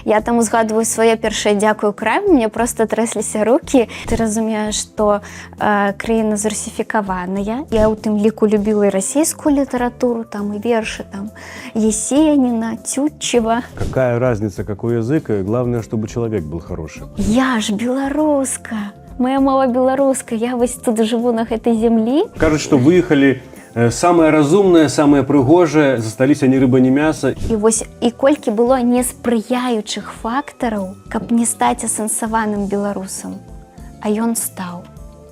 Я там узгадываю свое першае «Дякую, край», у меня просто трясліся руки. Ты разумееш, што краіна зарусифікаваная. Я ў тым ліку любіла і расійскую літаратуру, там і вершы, там Есенина, Тютчева. Какая разница, какой язык, главное, чтобы человек был хороший. Я ж беларуска. Моя мова беларуская, я вось тут живу на гэтай зямлі. Кажуть, что выехали самое разумное, самое прыгожее, засталіся ні рыба, ні мяса. І вось і колькі было неспрыяючых фактараў, каб не стаць асэнсаваным беларусам, а ён стаў.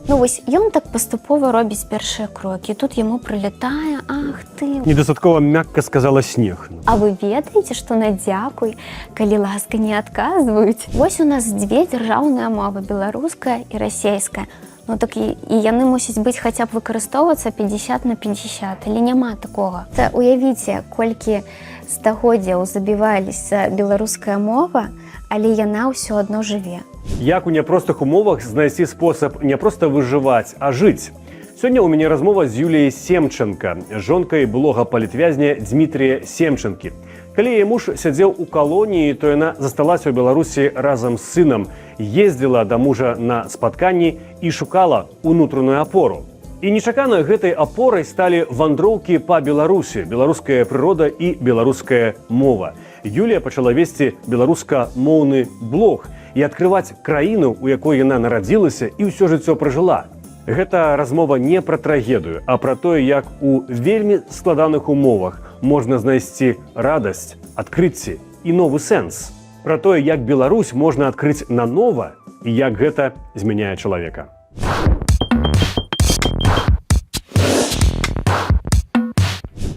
Ну вось ён так паступова робіць першыя крокі. Тут яму прылятае, ах ты. Недастаткова мякка сказала снег. А вы ведаеце, што на дзякуй, калі ласка, не адказваюць? Вось у нас дзве дзяржаўныя мовы, беларуская і расейская. Ну так і яны мусяць быць хаця б выкарыстоўвацца 50 на 50, але няма такога. Це уявіце, колькі стагоддзяў забіваліся беларуская мова, але яна ўсё адно жыве. Як у няпростых умовах знайсці спосаб не проста выжываць, а жыць? Сёння ў мяне размова з Юліяй Семченко, жонкай былога палітвязня Дмітрія Семченкі. Калі яе муж сядзеў у калоніі, то яна засталася ў Беларусі разам з сынам, ездзіла да мужа на спатканні і шукала унутраную апору. І нечакана гэтай апорай сталі вандроўкі па Беларусі, беларуская прырода і беларуская мова. Юлія пачала весці беларуска-моўны блог і адкрываць краіну, у якой яна нарадзілася і ўсё жыццё пражыла. Гэта размова не пра трагедыю, а пра тое, як у вельмі складаных умовах можна знайсці радасць, адкрыцці і новы сэнс. Пра тое, як Беларусь можна адкрыць нанова і як гэта змяняе чалавека.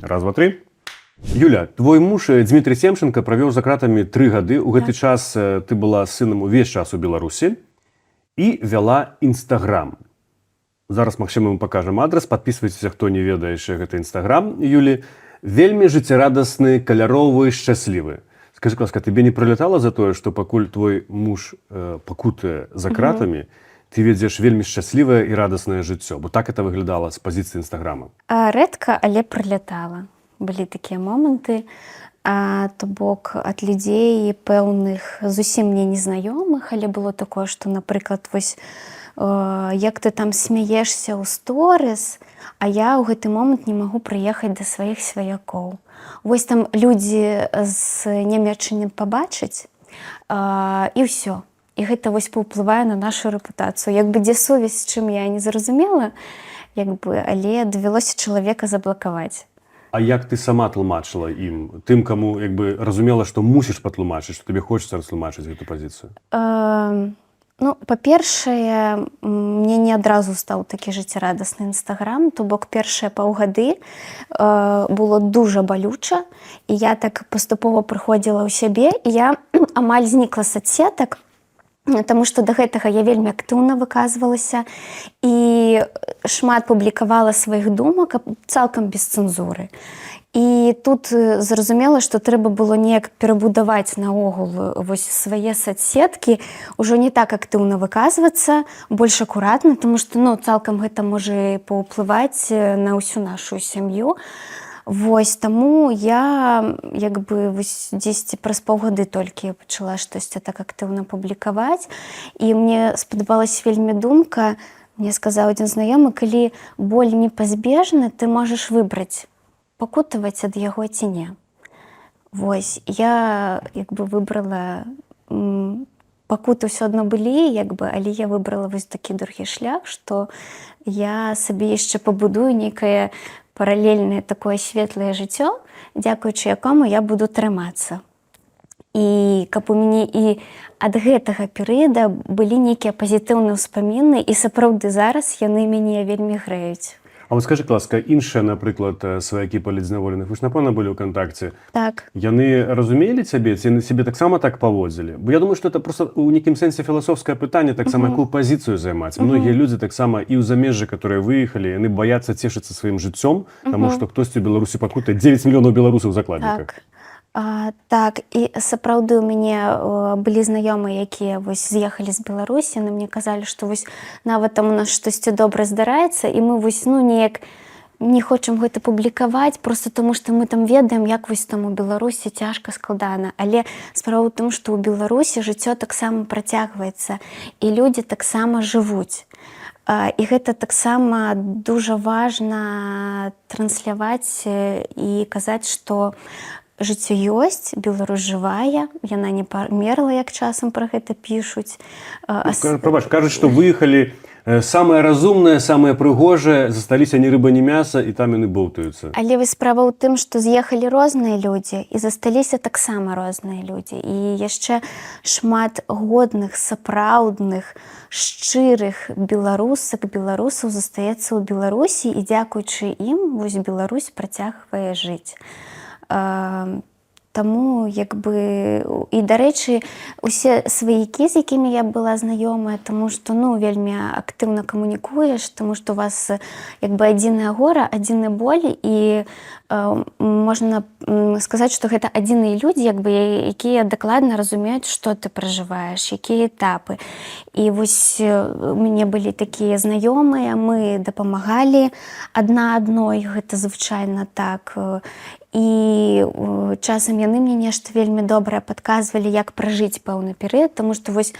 Раз, два, три. Юля, твой муж Дмітрий Семченко правёў за кратамі 3 гады. У гэты час ты была з сынам увесь час у Беларусі і вяла Інстаграм. Зараз, магчыма, мы пакажам адрас. Падпісвайцеся, хто не ведае яшчэ гэты Інстаграм. Юлі, вельмі жыццярадасны, каляровы, шчаслівы. Скажы, ласка, тебе не прылятала за тое, што пакуль твой муж пакутае за кратамі, ты ведзеш вельмі шчаслівае і радаснае жыццё? Бо так это выглядала з пазіцыі Інстаграма. Рэдка, але прылятала. Былі такія моманты, то бок ад людзей пэўных зусім мне незнаёмых, але было такое, што, напрыклад, вось як ты там смяешся ў сторыс, а я ў гэты момант не магу прыехаць да сваіх сваякоў. Вось там людзі з нямецчыны пабачаць, і ўсё. І гэта вось паўплывае на нашу рэпутацыю. Як бы дзе сувязь, з чым я не зразумела, але давялося чалавека заблакаваць. А як ты сама тлумачыла ім, тым, каму разумела, што мусіш патлумачыць, што табе хочацца растлумачыць гэту пазіцыю? Ну, па-першае, мне не адразу стаў такі жыццярадасны Інстаграм, то бок першыя паўгады было дужа балюча, і я так паступова прыходзіла ў сябе, і я амаль знікла з соцсетак, таму што да гэтага я вельмі актыўна выказвалася і шмат публікавала сваіх думак цалкам без цэнзуры. І тут зразумела, што трэба было неяк перабудаваць наогул вось свае соцсеткі, ужо не так актыўна выказвацца, больш акуратна, таму што цалкам гэта можа паўплываць на ўсю нашу сям'ю. Вось, таму я вось дзесьці праз паўгады толькі пачала штосьці так актыўна публікаваць. І мне спадабалася вельмі думка, мне сказаў адзін знаёмы, калі боль непазбежна, ты можаш выбраць, пакутаваць ад яго ці не. Вось, я выбрала, пакуты ўсё адно былі, але я выбрала вось такі другі шлях, што я сабе яшчэ пабудую нейкае паралельнае такое светлае жыццё, дзякуючы якому я буду трымацца. І каб у мяне і ад гэтага перыяда былі нейкія пазітыўныя ўспаміны, і сапраўды зараз яны мяне вельмі грэюць. А вот скажи, ласка, іншыя, напрыклад, сваякі палітзняволеных, вы ж, напэўна, былі ў кантакце. Так. Яны разумелі цябе, ці яны сябе таксама так паводзілі? Бо я думаю, што это просто ў нейкім сэнсе філасофскае пытанне, таксама якую пазіцыю займаць. Многія людзі таксама і ў замежжы, которые выехалі, яны баяцца цешыцца сваім жыццём, таму што хтосьці ў Беларусі пакутае 9 мільёнаў беларусаў закладніках. Так, і сапраўды у мяне былі знаёмыя, якія з'ехалі з Беларусі, яны мне казалі, што нават там у нас штосьці добра здараецца, і мы неяк не хочам гэта публікаваць, просто таму што мы там ведаем, як вось там у Беларусі цяжка, складана. Але справа ў тым, што ў Беларусі жыццё таксама працягваецца, і людзі таксама жывуць. І гэта таксама дуже важна трансляваць і казаць, што жыццё ёсць, Беларусь жывая, яна не памерла, як часам пра гэта пішуць. Прабач, кажуць, што выехалі самае разумнае, самае прыгожае, засталіся ні рыба, ні мяса, і там яны боўтаюцца. Але вось справа ў тым, што з'ехалі розныя людзі, і засталіся таксама розныя людзі. І яшчэ шмат годных, сапраўдных, шчырых беларусак, беларусаў застаецца ў Беларусі, і дзякуючы ім вось Беларусь працягвае жыць. Таму, і, дарэчы, усе сваякі, з якімі я была знаёмая, таму што, вельмі актыўна камунікуеш, таму што у вас, адзінае гора, адзіны боль, і можна сказаць, што гэта адзіныя людзі, якія дакладна разумеюць, што ты пражываеш, якія этапы. І вось у мяне былі такія знаёмыя, мы дапамагалі адна адной, гэта звычайна так. І часам яны мне нешта вельмі добрае падказвалі, як пражыць пэўны перыяд, таму што вось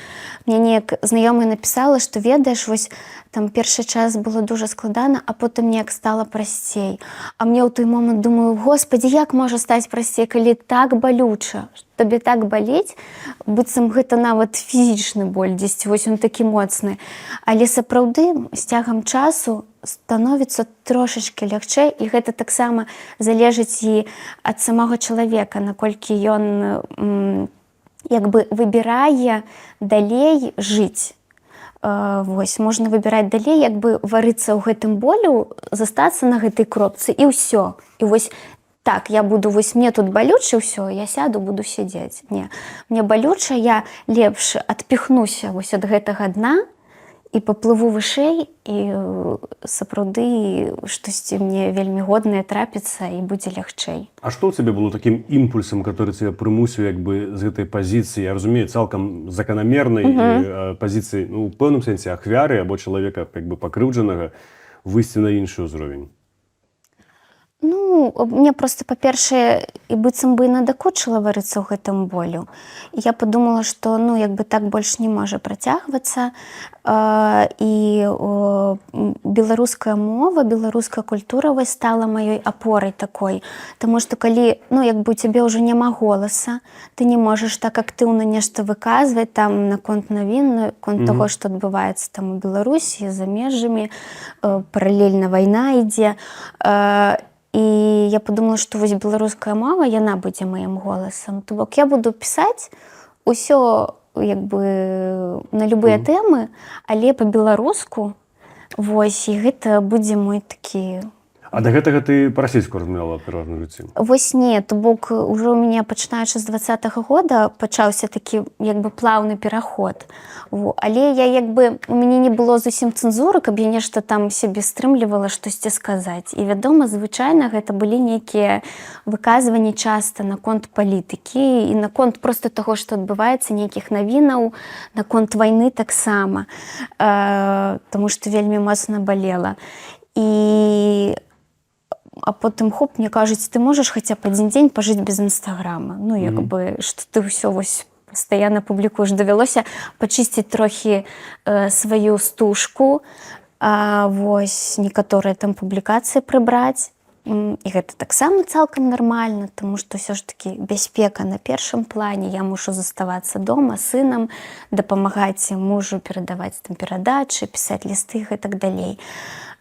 мне неяк знаёмая напісала, што ведаеш, вось там першы час было дуже складана, а потым неяк стала прасцей. А мне ў той момант думаю, господі, як можа стаць прасцей, калі так балюча, табе так баліць, быццам гэта нават фізічны боль дзесьці, вось ён такі моцны. Але сапраўды з цягам часу становіцца трошачкі лягчэй, і гэта таксама залежыць і ад самога чалавека, наколькі ён выбірае далей жыць. Вось, можна выбіраць далей, варыцца ў гэтым болю, застацца на гэтай кропцы, і ўсё. І вось так, я буду, вось мне тут балюча, ўсё, я сяду, буду сядзець. Не, мне балюча, я лепш адпіхнуся вось ад гэтага дна, і паплыву вышэй, і сапраўды штосьці мне вельмі годнае трапіцца, і будзе лягчэй. А што ў цябе было такім імпульсам, который цябе прымусіў з гэтай пазіцыі, я разумею, цалкам заканамернай пазіцыі, у пэўным сэнсе ахвяры або чалавека пакрыўджанага, выйсці на іншы ўзровень? Мне просто, па-першае, і быццам бы і надакучыла варыцца ў гэтым болю. І я падумала, што, так больш не можа працягвацца. І беларуская мова, беларуская культура вось стала маёй апорай такой. Таму што калі, у цябе ўжо няма голаса, ты не можаш так актыўна нешта выказваць там наконт навін, наконт таго, што адбываецца там у Беларусі, за межамі, паралельна вайна ідзе. І я подумала, што вось беларуская мова, яна будзе маім голасам. То бок я буду пісаць усё на любыя тэмы, але па-беларуску, вось, і гэта будзе мой такі... А да гэтага ты па-расійску размаўляла пераважна ў жыцці? Вось не, то бок ужо ў мяне, пачынаючы з 20-го года, пачаўся такі плаўны пераход. Але у мяне не было зусім цэнзуры, каб я нешта там сябе стрымлівала штосьці сказаць. І, вядома, звычайна гэта былі нейкія выказванні часта наконт палітыкі і наконт проста таго, што адбываецца, нейкіх навінаў, наконт вайны таксама, таму што вельмі моцна балела. А потым, хоп, мне кажуць, ты можаш хаця б адзін дзень пажыць без інстаграма. Што ты ўсё вось пастаянна публікуеш. Давялося пачысціць трохі сваю стужку, вось некаторыя там публікацыі прыбраць. І гэта таксама цалкам нармальна, таму што ўсё ж такі бяспека на першым плане. Я мушу заставацца дома сынам, дапамагаць мужу перадаваць там перадачы, пісаць лісты і гэтак далей.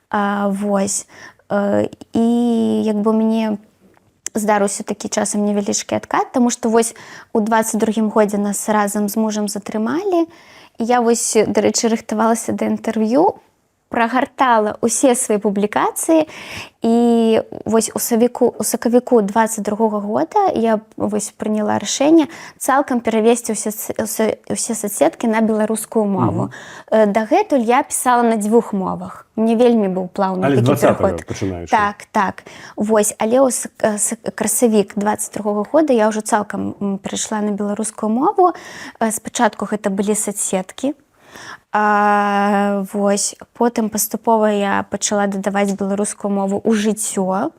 Вось. І у мяне здарыўся такі часам невялічкі адкат, таму што вось у 22-м годзе нас разам з мужам затрымалі, і я вось, дарэчы, рыхтавалася да інтэрв'ю, прагартала ўсе свае публікацыі, і вось у сакавіку 22-го года я вось прыняла рашэнне цалкам перавесці ўсе соцсеткі на беларускую мову. Дагэтуль я пісала на 2 мовах. Мне вельмі быў плаўны такі пераход. Пачынаючы. Так. Вось, але ў красавік 22-го года я ўжо цалкам перайшла на беларускую мову. Спачатку гэта былі соцсеткі. Вось. Потым паступова я пачала дадаваць беларускую мову ў жыццё.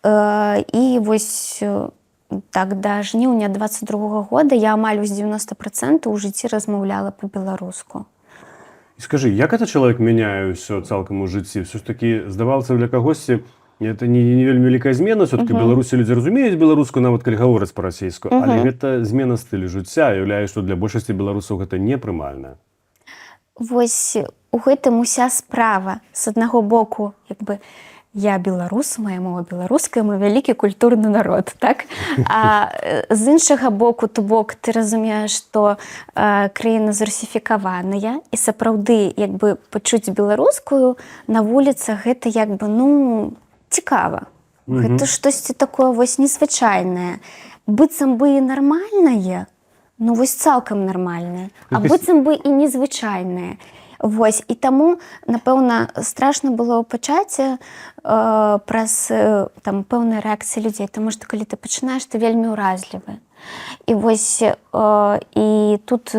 І вось так да жніўня 22 года я амаль з 90% у жыцці размаўляла па-беларуску. І скажы, як это чалавек мяняе ўсё цалкам у жыцці? Все ж таки здавалася для кагосьці, это не вельмі вялікая змена, все-таки беларусі людзі разумеюць беларускую, нават калі гавораць па-расейску, але гэта змена стылю жыцця, уяўляю, што для большасці беларусаў гэта непрымальна. Вось у гэтым уся справа. З аднаго боку, я беларус, моя мова беларуская, мы вялікі культурны народ, так? А з іншага боку, то бок ты разумееш, што краіна зарусіфікаваная, і сапраўды пачуць беларускую на вуліцах гэта цікава. Гэта штосьці такое вось незвычайнае. Быццам бы і нармальнае, вось цалкам нармальнае, а быццам бы і незвычайнае. Вось, і таму, напэўна, страшна было пачаць праз пэўныя рэакцыі людзей, таму што калі ты пачынаеш, ты вельмі ўразлівы. І вось, і тут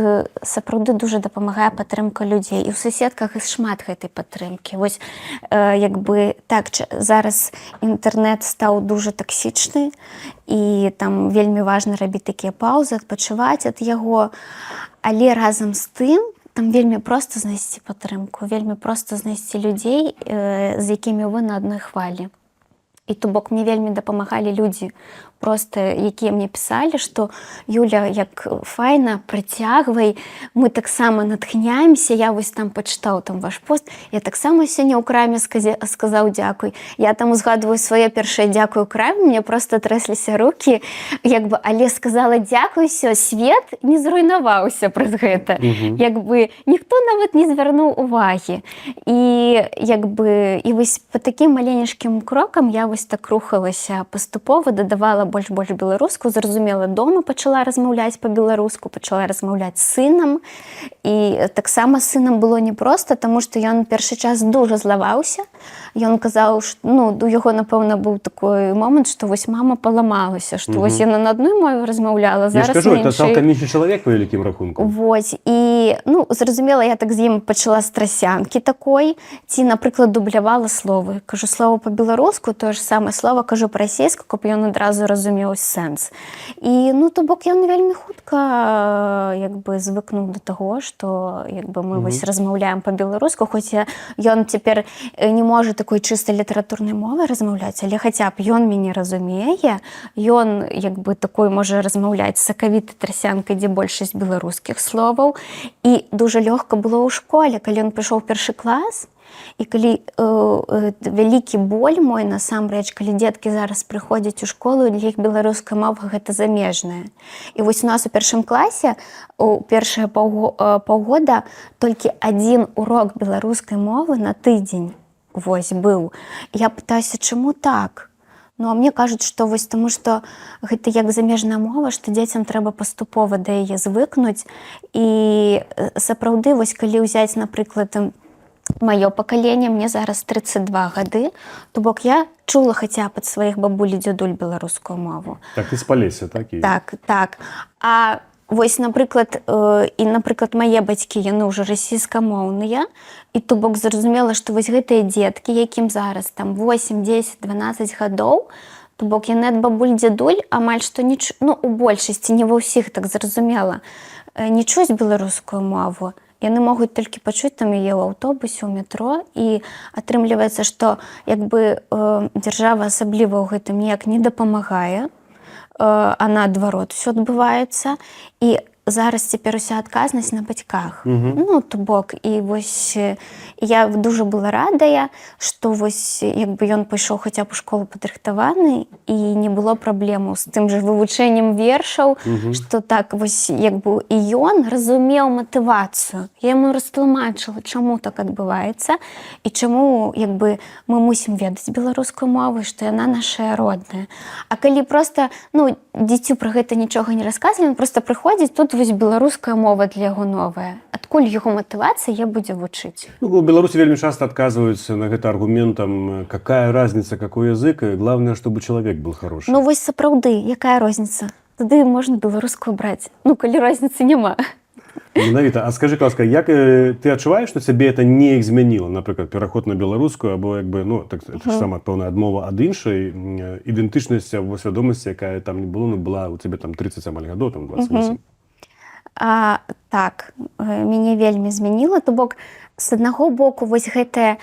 сапраўды дужа дапамагае падтрымка людзей. І ў суседках шмат гэтай падтрымкі. Вось, так, зараз інтэрнэт стаў дужа таксічны, і там вельмі важна рабіць такія паўзы, адпачываць ад яго. Але разам з тым, там вельмі проста знайсці падтрымку, вельмі проста знайсці людзей, з якімі вы на адной хвалі. І то бок мне вельмі дапамагалі людзі, проста якія мне пісалі, што Юля, як файна, прыцягвай, мы таксама натхняемся, я вось там пачытаў ваш пост, я таксама сёння ў краме сказаў дзякуй. Я там узгадваю свае першае дзякуй у краме, мне проста трэсліся рукі, але сказала дзякуй, свет не зруйнаваўся праз гэта. Ніхто нават не звярнуў увагі. І вось па такім маленечкім крокам я вось так рухалася паступова, дадавала больш беларуску, зразумела, дома пачала размаўляць па-беларуску, пачала размаўляць з сынам. І таксама з сынам было непроста, таму што ён першы час дужа злаваўся. Ён казаў, што у яго, напэўна, быў такой момант, што вось мама паламалася, што вось яна на адной мове размаўляла, зараз на іншай. Я ж кажу, это цалкам іншы чалавек па вялікім рахунку. Вось, і, зразумела, я так з ім пачала з трасянкі такой, ці, напрыклад, дублявала словы. Кажу слово па-беларуску, тое ж самае слова кажу па-расейску, каб ён адразу разумеў сэнс. І, то бок, ён вельмі хутка звыкнуў да таго, што мы вось размаўляем па-беларуску, хоць ён цяпер не можа такой чыстай літаратурнай мовай размаўляць, але хаця б ён мяне разумее, ён такой можа размаўляць сакавітай трасянкай, дзе большасць беларускіх словаў. І дужа лёгка было ў школе, калі ён прыйшоў першы клас, і калі вялікі боль мой, насамрэч, калі дзеткі зараз прыходзяць у школу, для іх беларуская мова гэта замежная. І вось у нас у першым класе у першыя паўгода толькі адзін урок беларускай мовы на тыдзень вось быў. Я пытаюся, чаму так? А мне кажуць, што вось таму, што гэта як замежная мова, што дзецям трэба паступова да яе звыкнуць. І сапраўды, вось калі ўзяць, напрыклад, маё пакаленне, мне зараз 32 гады, то бок я чула хаця б ад сваіх бабуль і дзядуль беларускую мову. Так і спаліся, так? Так. А вось, напрыклад, мае бацькі, яны ўжо расійскамоўныя, і то бок зразумела, што вось гэтыя дзеткі, якім зараз там 8, 10, 12 гадоў, то бок яны ад бабуль дзядуль амаль што у большасці, не ва ўсіх, так зразумела, не чуць беларускую мову. Яны могуць толькі пачуць яе ў аўтобусе, у метро, і атрымліваецца, што дзяржава асабліва ў гэтым ніяк не дапамагае, а наадварот усё адбываецца, і зараз цяпер уся адказнасць на бацьках. То бок, і вось я дужа была радая, што вось ён пайшоў хаця б у школу падрыхтаваны, і не было праблемаў з тым жа вывучэннем вершаў, што так вось і ён разумеў матывацыю. Я яму растлумачыла, чаму так адбываецца, і чаму мы мусім ведаць беларускую мову, што яна нашая родная. А калі проста, дзіцю пра гэта нічога не расказвалі, ён проста прыходзіць, тут вось беларуская мова для яго новая. Адкуль яго матывацыя я будзе вучыць? У Беларусі вельмі часта адказваюцца на гэта аргументам, какая разница, какой язык, и главное, чтобы человек был хороший. Вось сапраўды, якая розніца? Тады можна беларускую браць. Калі розніцы няма. Менавіта. А скажи, ласка, як ти адчуваеш, што цябе это не змяніла, напрыклад, пераход на беларускую або як бы, ну, так ж сама пэўная адмова ад іншай ідэнтычнасці або свядомасці, якая там не было, ну, была у цябе там 30 амаль гадоў, там 28. Так, мяне вельмі змяніла, то бок з аднаго боку вось гэтае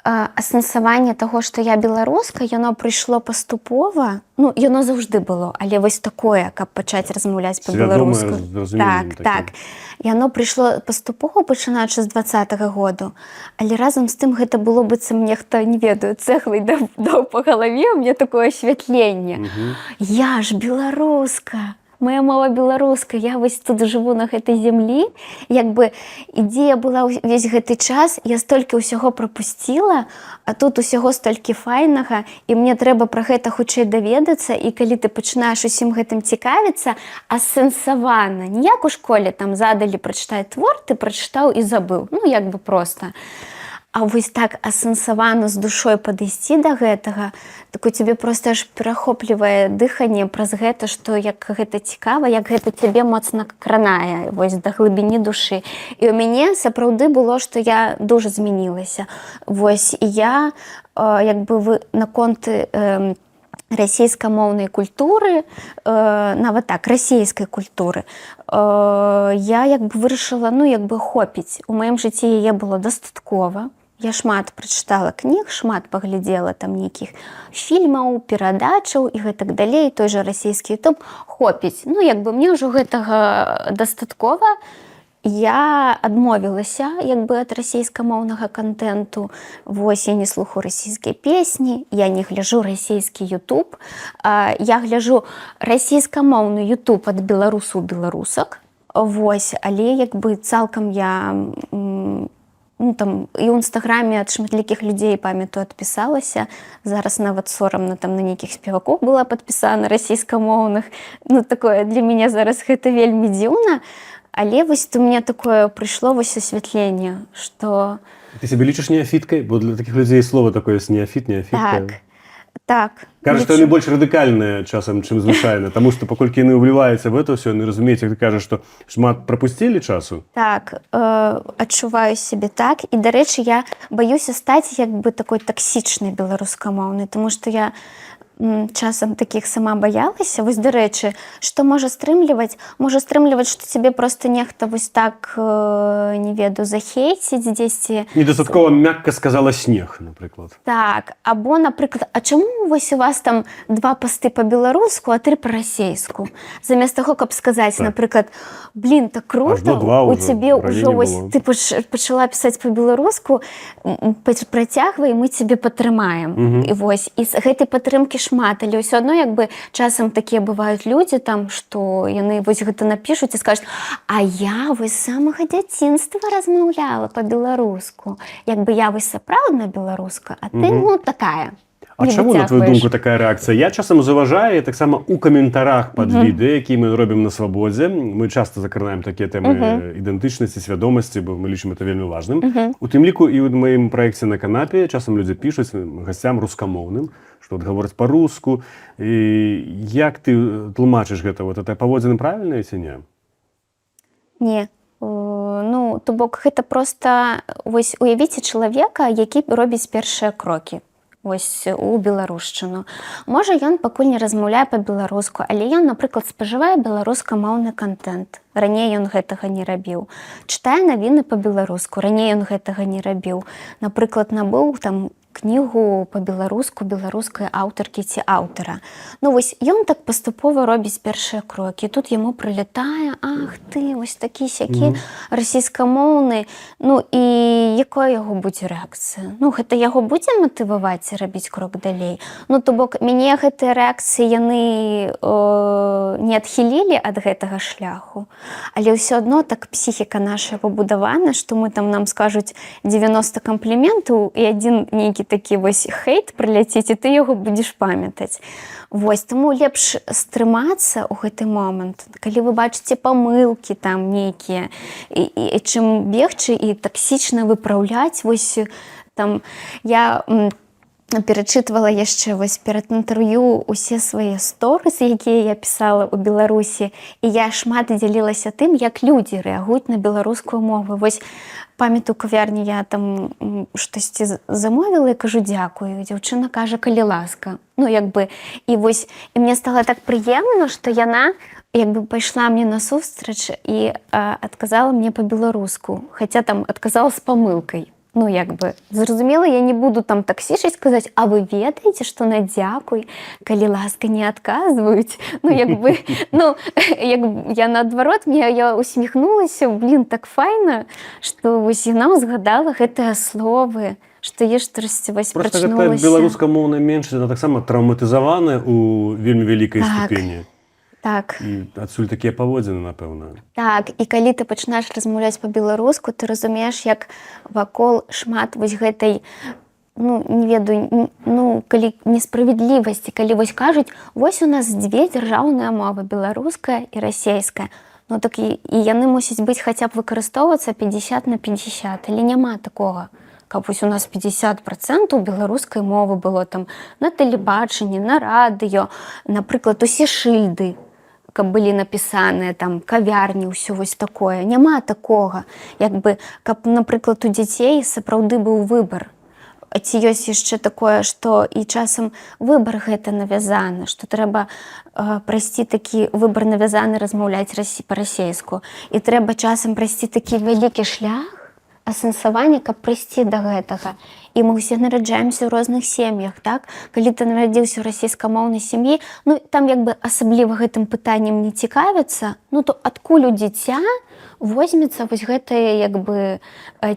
асэнсаванне таго, што я беларуска, яно прыйшло паступова, ну, яно заўжды было, але вось такое, каб пачаць размаўляць па-беларуску. Так. Яно прыйшло паступова, пачынаючы з 20-го году, але разам з тым гэта было быццам нехта, не ведаю, цэглай даў па галаве, у мне такое асвятленне. Я ж беларуска! Моя мова беларуска, я вось тут жыву на гэтай зямлі, як бы ідзея была ўвесь гэты час, я столькі ўсяго прапусціла, а тут усяго столькі файнага, і мне трэба пра гэта хутчэй даведацца, і калі ты пачынаеш усім гэтым цікавіцца, асэнсавана, не як у школе там задалі прачытай твор, ты прачытаў і забыў, ну як бы проста. А вось так асэнсавана з душой падысці да гэтага, так у цябе проста аж перахоплівае дыханне праз гэта, што як гэта цікава, як гэта цябе моцна кранае, вось да глыбіні душы. І ў мяне сапраўды было, што я дужа змянілася. Вось, і я як бы наконт расійскамоўнай культуры, нават так, расійскай культуры, я як бы вырашыла, ну як бы хопіць. У маім жыцці яе было дастаткова. Я шмат прачытала кніг, шмат паглядзела там нейкіх фільмаў, перадачаў і гэтак далей, той жа расійскі YouTube, хопіць. Ну, як бы мне ўжо гэтага дастаткова. Я адмовілася, як бы, ад расійскамоўнага контенту. Вось, я не слухаю расійскія песні, я не гляджу расійскі YouTube. Я гляджу расійскамоўны YouTube ад беларусаў-беларусак. Вось, але як бы цалкам я ну, там, і ў інстаграме ад шматлікіх людзей памятаю адпісалася. Зараз нават сорамна там на нейкіх спевакоў была падпісана расійскамоўных. Ну, такое для мяне зараз гэта вельмі дзіўна. Але вось у мяне такое прыйшло вось асвятленне, што... Ты сябе лічыш неафіткай? Бо для такіх людзей слова такое неафіт, неафітка. Так. Кажа, што яны больш радыкальныя часам, чым звычайна, таму што паколькі яны ўвліваюцца в это ўсё, яны разумеюць, як ты кажаш, што шмат прапусцілі часу? Так, адчуваю сябе так. І, дарэчы, я баюся стаць як бы такой таксічнай беларускамоўнай, таму што я часам такіх сама баялася. Вось, дарэчы, што можа стрымліваць? Можа стрымліваць, што цябе проста нехта вось так, не ведаю, захейціць дзесьці. Недастаткова мякка сказала снег, напрыклад. Так, або, напрыклад, а чаму вось у вас там 2 пасты па-беларуску, а 3 па-расейску? Замест таго, каб сказаць, напрыклад, блін, так круто, у цябе ўжо вось ты пачала пісаць па-беларуску, працягвай, мы цябе падтрымаем. І вось, і з гэтай падтрымкі шмат, але ўсё адно як бы часам такія бываюць людзі там, што яны вось гэта напішуць і скажуць, а я вось з самага дзяцінства размаўляла па-беларуску. Як бы я вось сапраўдная беларуска, а ты, ну, такая. А чаму, на твою думку, такая рэакцыя? Я часам заўважаю, таксама ў каментарах пад відэа, які мы робім на Свабодзе, мы часта закранаем такія тэмы ідэнтычнасці, свядомасці, бо мы лічым это вельмі важным. У тым ліку і ў маім праекце на канапе часам людзі пішуць гасцям рускамоўным, што гавораць па-руску. І як ты тлумачыш гэта? Вот это паводзіны правільныя ці не? Не. Ну, то бок гэта проста, вось уявіце чалавека, які робіць першыя крокі. Вось у беларушчыну. Можа, ён пакуль не размаўляе па-беларуску, але ён, напрыклад, спажывае беларускамоўны контент. Раней ён гэтага не рабіў. Чытае навіны па-беларуску, раней ён гэтага не рабіў. Напрыклад, набыў там кнігу па-беларуску беларускай аўтаркі ці аўтара. Ну вось ён так паступова робіць першыя крокі. Тут яму прылятае, ах ты, вось такі-сякі расійскамоўны. Ну і якая яго будзе рэакцыя? Ну гэта яго будзе матываваць рабіць крок далей? Ну то бок мяне гэтыя рэакцыі яны не адхілілі ад гэтага шляху. Але ўсё адно так псіхіка наша пабудавана, што мы там нам скажуць 90 кампліментаў і адзін нейкі такі вось хейт прыляціць, і ты яго будзеш памятаць. Вось, таму лепш стрымацца ў гэты момант. Калі вы бачыце памылкі там нейкія, і чым бегчы і таксічна выпраўляць, вось там я перачытвала яшчэ вось перад інтэрв'ю усе свае сторысы, якія я пісала ў Беларусі, і я шмат дзялілася тым, як людзі рэагуюць на беларускую мову. Вось памятаю, кавярні я там штосьці замовіла і кажу дзякую. Дзяўчына кажа, калі ласка. Ну, як бы, і вось, і мне стала так прыемна, што яна як бы пайшла мне насустрач і адказала мне па-беларуску, хаця там адказала з памылкай. Ну, як бы, зразумела, я не буду там таксішаць сказаць, а вы ведаеце, што на дзякуй, калі ласка не адказваюць. Ну, як бы, ну, як я наадварот, я усміхнулася, блин, так файна, што вось яна узгадала гэтыя словы, што я штосьці вось прачнулася. Просто гэта беларускамоўная меншасць, яна таксама траўматызаваная ў вельмі вялікай ступені. Так. І адсюль такія паводзіны, напэўна. Так, і калі ты пачынаеш размаўляць па-беларуску, ты разумееш, як вакол шмат вось гэтай, ну, не ведаю, ну, калі несправядлівасці, калі вось кажуць, вось у нас дзве дзяржаўныя мовы, беларуская і расейская. Ну, так і яны мусяць быць хаця б выкарыстоўвацца 50 на 50, але няма такога. Каб вось у нас 50% беларускай мовы было там на тэлебачанні, на радыё, напрыклад, усе шыльды, каб былі напісаныя, там, кавярні, ўсё вось такое. Няма такога. Як бы, каб, напрыклад, у дзяцей сапраўды быў выбар. Ці ёсць яшчэ такое, што і часам выбар гэта навязаны, што трэба прайсці такі выбар навязаны размаўляць па-расейску. І трэба часам прайсці такі вялікі шлях асэнсавання, каб прыйсці да гэтага. І мы ўсе нараджаемся ў розных сем'ях, так? Калі ты нарадзіўся ў расейскамоўнай сям'і, ну, там як бы асабліва гэтым пытаннем не цікавяцца, ну, то адкуль у дзіця возьмецца вось гэтая, як бы,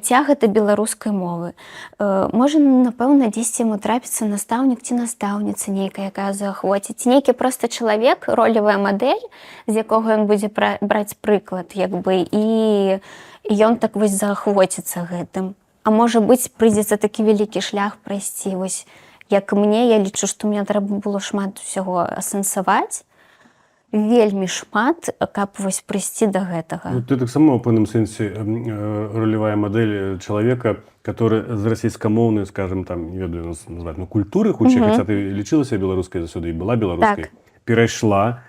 цяга да беларускай мовы. Можа, напэўна, дзесьці яму трапіцца настаўнік ці настаўніца нейкая, якая заахвоціць. Нейкі проста чалавек, ролевая мадэль, з якога ён будзе браць прыклад, як бы, і ён так вось заахвоціцца гэтым. А можа быць, прыйдзецца такі вялікі шлях прайсці. Вось, як мне, я лічу, што мне трэба было шмат усяго асэнсаваць, вельмі шмат, каб вось прыйсці да гэтага. Ну, ты таксама ў пэўным сэнсе ролевая мадэль чалавека, который з расейскамоўнай, скажем, там, не ведаю, назваць, ну, культуры, хутчэй, хаця ты лічылася беларускай заўсёды і была беларускай, перайшла.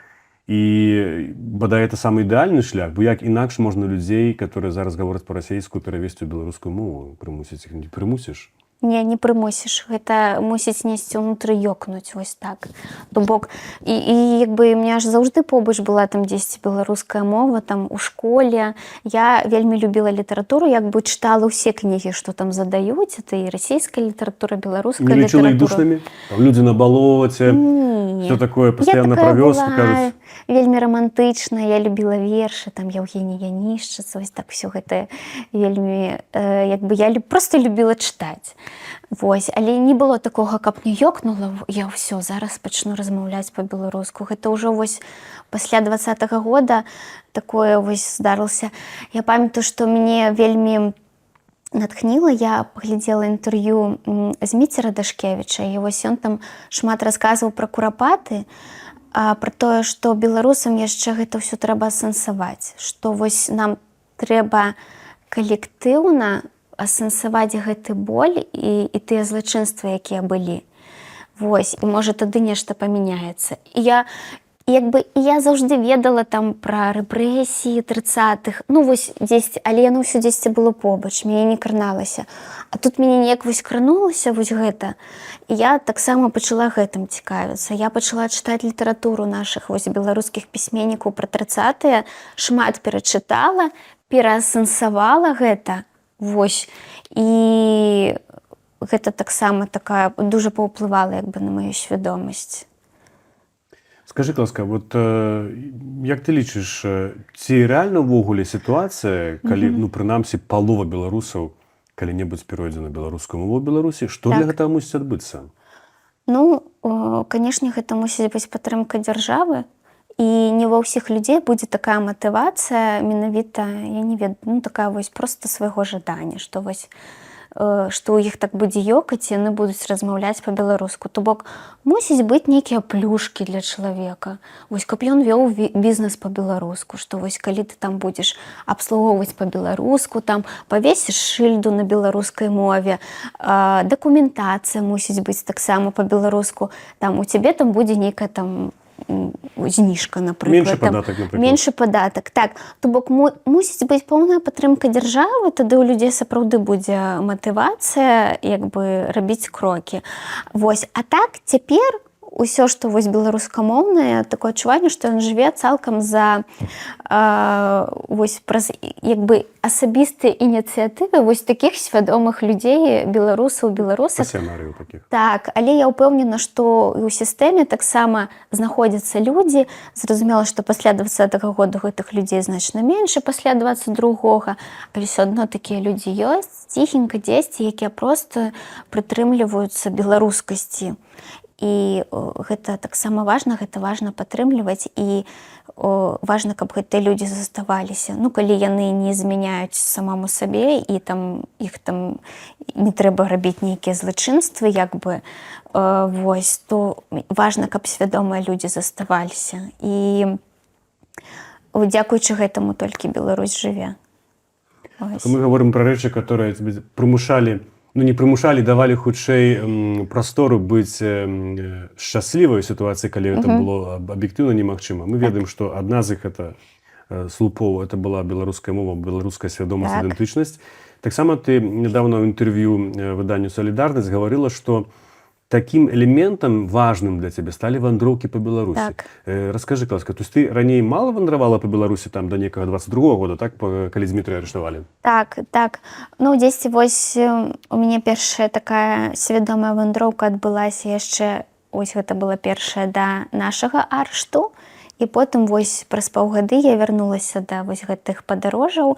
І бадай это самы ідэальны шлях, бо як інакш можна людзей, которые зараз гавораць па-расейску, перавесці ў беларускую мову, прымусіць іх, не прымусіш? Не прымусіш. Гэта мусіць несці ўнутры ёкнуць, вось так. То бок, і як бы, мне аж заўжды побач была там дзесьці беларуская мова, там, у школе. Я вельмі любіла літаратуру, як бы чытала ўсе кнігі, што там задаюць. Это і расійская літаратура, беларуская літаратура. Не лічыла іх душнымі? Там людзі на балоце, все такое, пастаянна пра вёску, кажуць. Вельмі романтычна, я любіла вершы, там Яўгеній Янішчыц, вось так все гэта вельмі, як бы, я просто любіла чытаць. Вось, але не было такога, каб не ёкнула, я ўсё, зараз пачну размаўляць па-беларуску. Гэта ўжо вось пасля 20-го года такое вось здарылася. Я памятаю, што мяне вельмі натхніла, я паглядзела інтэрв'ю Зміцера Дашкевіча, і вось ён там шмат расказваў пра курапаты, пра тое, што беларусам яшчэ гэта ўсё трэба асэнсаваць, што вось нам трэба калектыўна асэнсаваць гэты боль і тыя злачынствы, якія былі. Вось, і можа тады нешта памяняецца. І я заўжды ведала там пра рэпрэсіі 30-х, ну вось дзесьці, але яно ўсё дзесьці было побач, мяне не краналася. А тут мяне неяк вось кранулася вось гэта, і я таксама пачала гэтым цікавіцца. Я пачала чытаць літаратуру нашых вось беларускіх пісьменнікаў пра 30-е, шмат перачытала, пераасэнсавала гэта, вось, і гэта таксама такая дуже паўплывала як бы на маю свядомасць. Скажи, ласка, вот як ты лічыш, ці рэальна ўвогуле сітуацыя, калі, ну, прынамсі, палова беларусаў калі-небудзь перайдзе на беларускую мову ў Беларусі, што для гэтага мусіць адбыцца? Ну, канешне, гэта мусіць быць падтрымка дзяржавы, і не ва ўсіх людзей будзе такая матывацыя, менавіта, я не ведаю, ну, такая вось проста свайго жадання, што вось што ў іх так будзе ёкаць, і яны будуць размаўляць па-беларуску. То бок мусіць быць нейкія плюшкі для чалавека. Вось каб ён вёў бізнес па-беларуску, што вось калі ты там будзеш абслугоўваць па-беларуску, там павесіш шыльду на беларускай мове, дакументацыя мусіць быць таксама па-беларуску, там у цябе там будзе нейкая там зніжка, напрыклад. Меншы падатак, напрыклад. Меншы падатак, так. То бок мусіць быць поўная падтрымка дзяржавы, тады ў людзей сапраўды будзе матывацыя як бы рабіць крокі. Вось. А так цяпер усё, што вось беларускамоўнае, такое адчуванне, што ён жыве цалкам за вось праз як бы асабістыя ініцыятывы вось такіх свядомых людзей, беларусаў, беларусак. Пасіянарыў такіх. Так, але я ўпэўнена, што ў сістэме таксама знаходзяцца людзі. Зразумела, што пасля 20-го году гэтых людзей значна менш, пасля 22-го, але ўсё адно такія людзі ёсць, ціхенька дзесьці, якія проста прытрымліваюцца беларускасці. І гэта таксама важна, гэта важна падтрымліваць, і важна, каб гэтыя людзі заставаліся. Ну, калі яны не змяняюць самому сабе, і там іх там не трэба рабіць нейкія злачынствы, як бы, вось, то важна, каб свядомыя людзі заставаліся. І дзякуючы гэтаму толькі Беларусь жыве. Мы гаворым пра рэчы, которые прымушалі, ну не прымушалі, давалі хутчэй прастору быць шчаслівай сітуацыі, калі гэта было аб'ектыўна немагчыма. Мы ведаем, што адна з іх это слупоў, это была беларуская мова, беларуская свядомасць, ідэнтычнасць. Таксама ты нядаўна ў інтэрв'ю выданню «Салідарнасць» гаварыла, што такім элементам важным для цябе сталі вандроўкі па Беларусі. Так. Раскажы, ласка, то есть ты раней мала вандравала па Беларусі там да некага 22-го года, так, калі Дзмітрыя арыштавалі? Так, так. Ну, дзесьці вось у мяне першая такая свядомая вандроўка адбылася яшчэ, ось гэта была першая да нашага арышту, і потым вось праз паўгады я вярнулася да вось гэтых падарожжаў.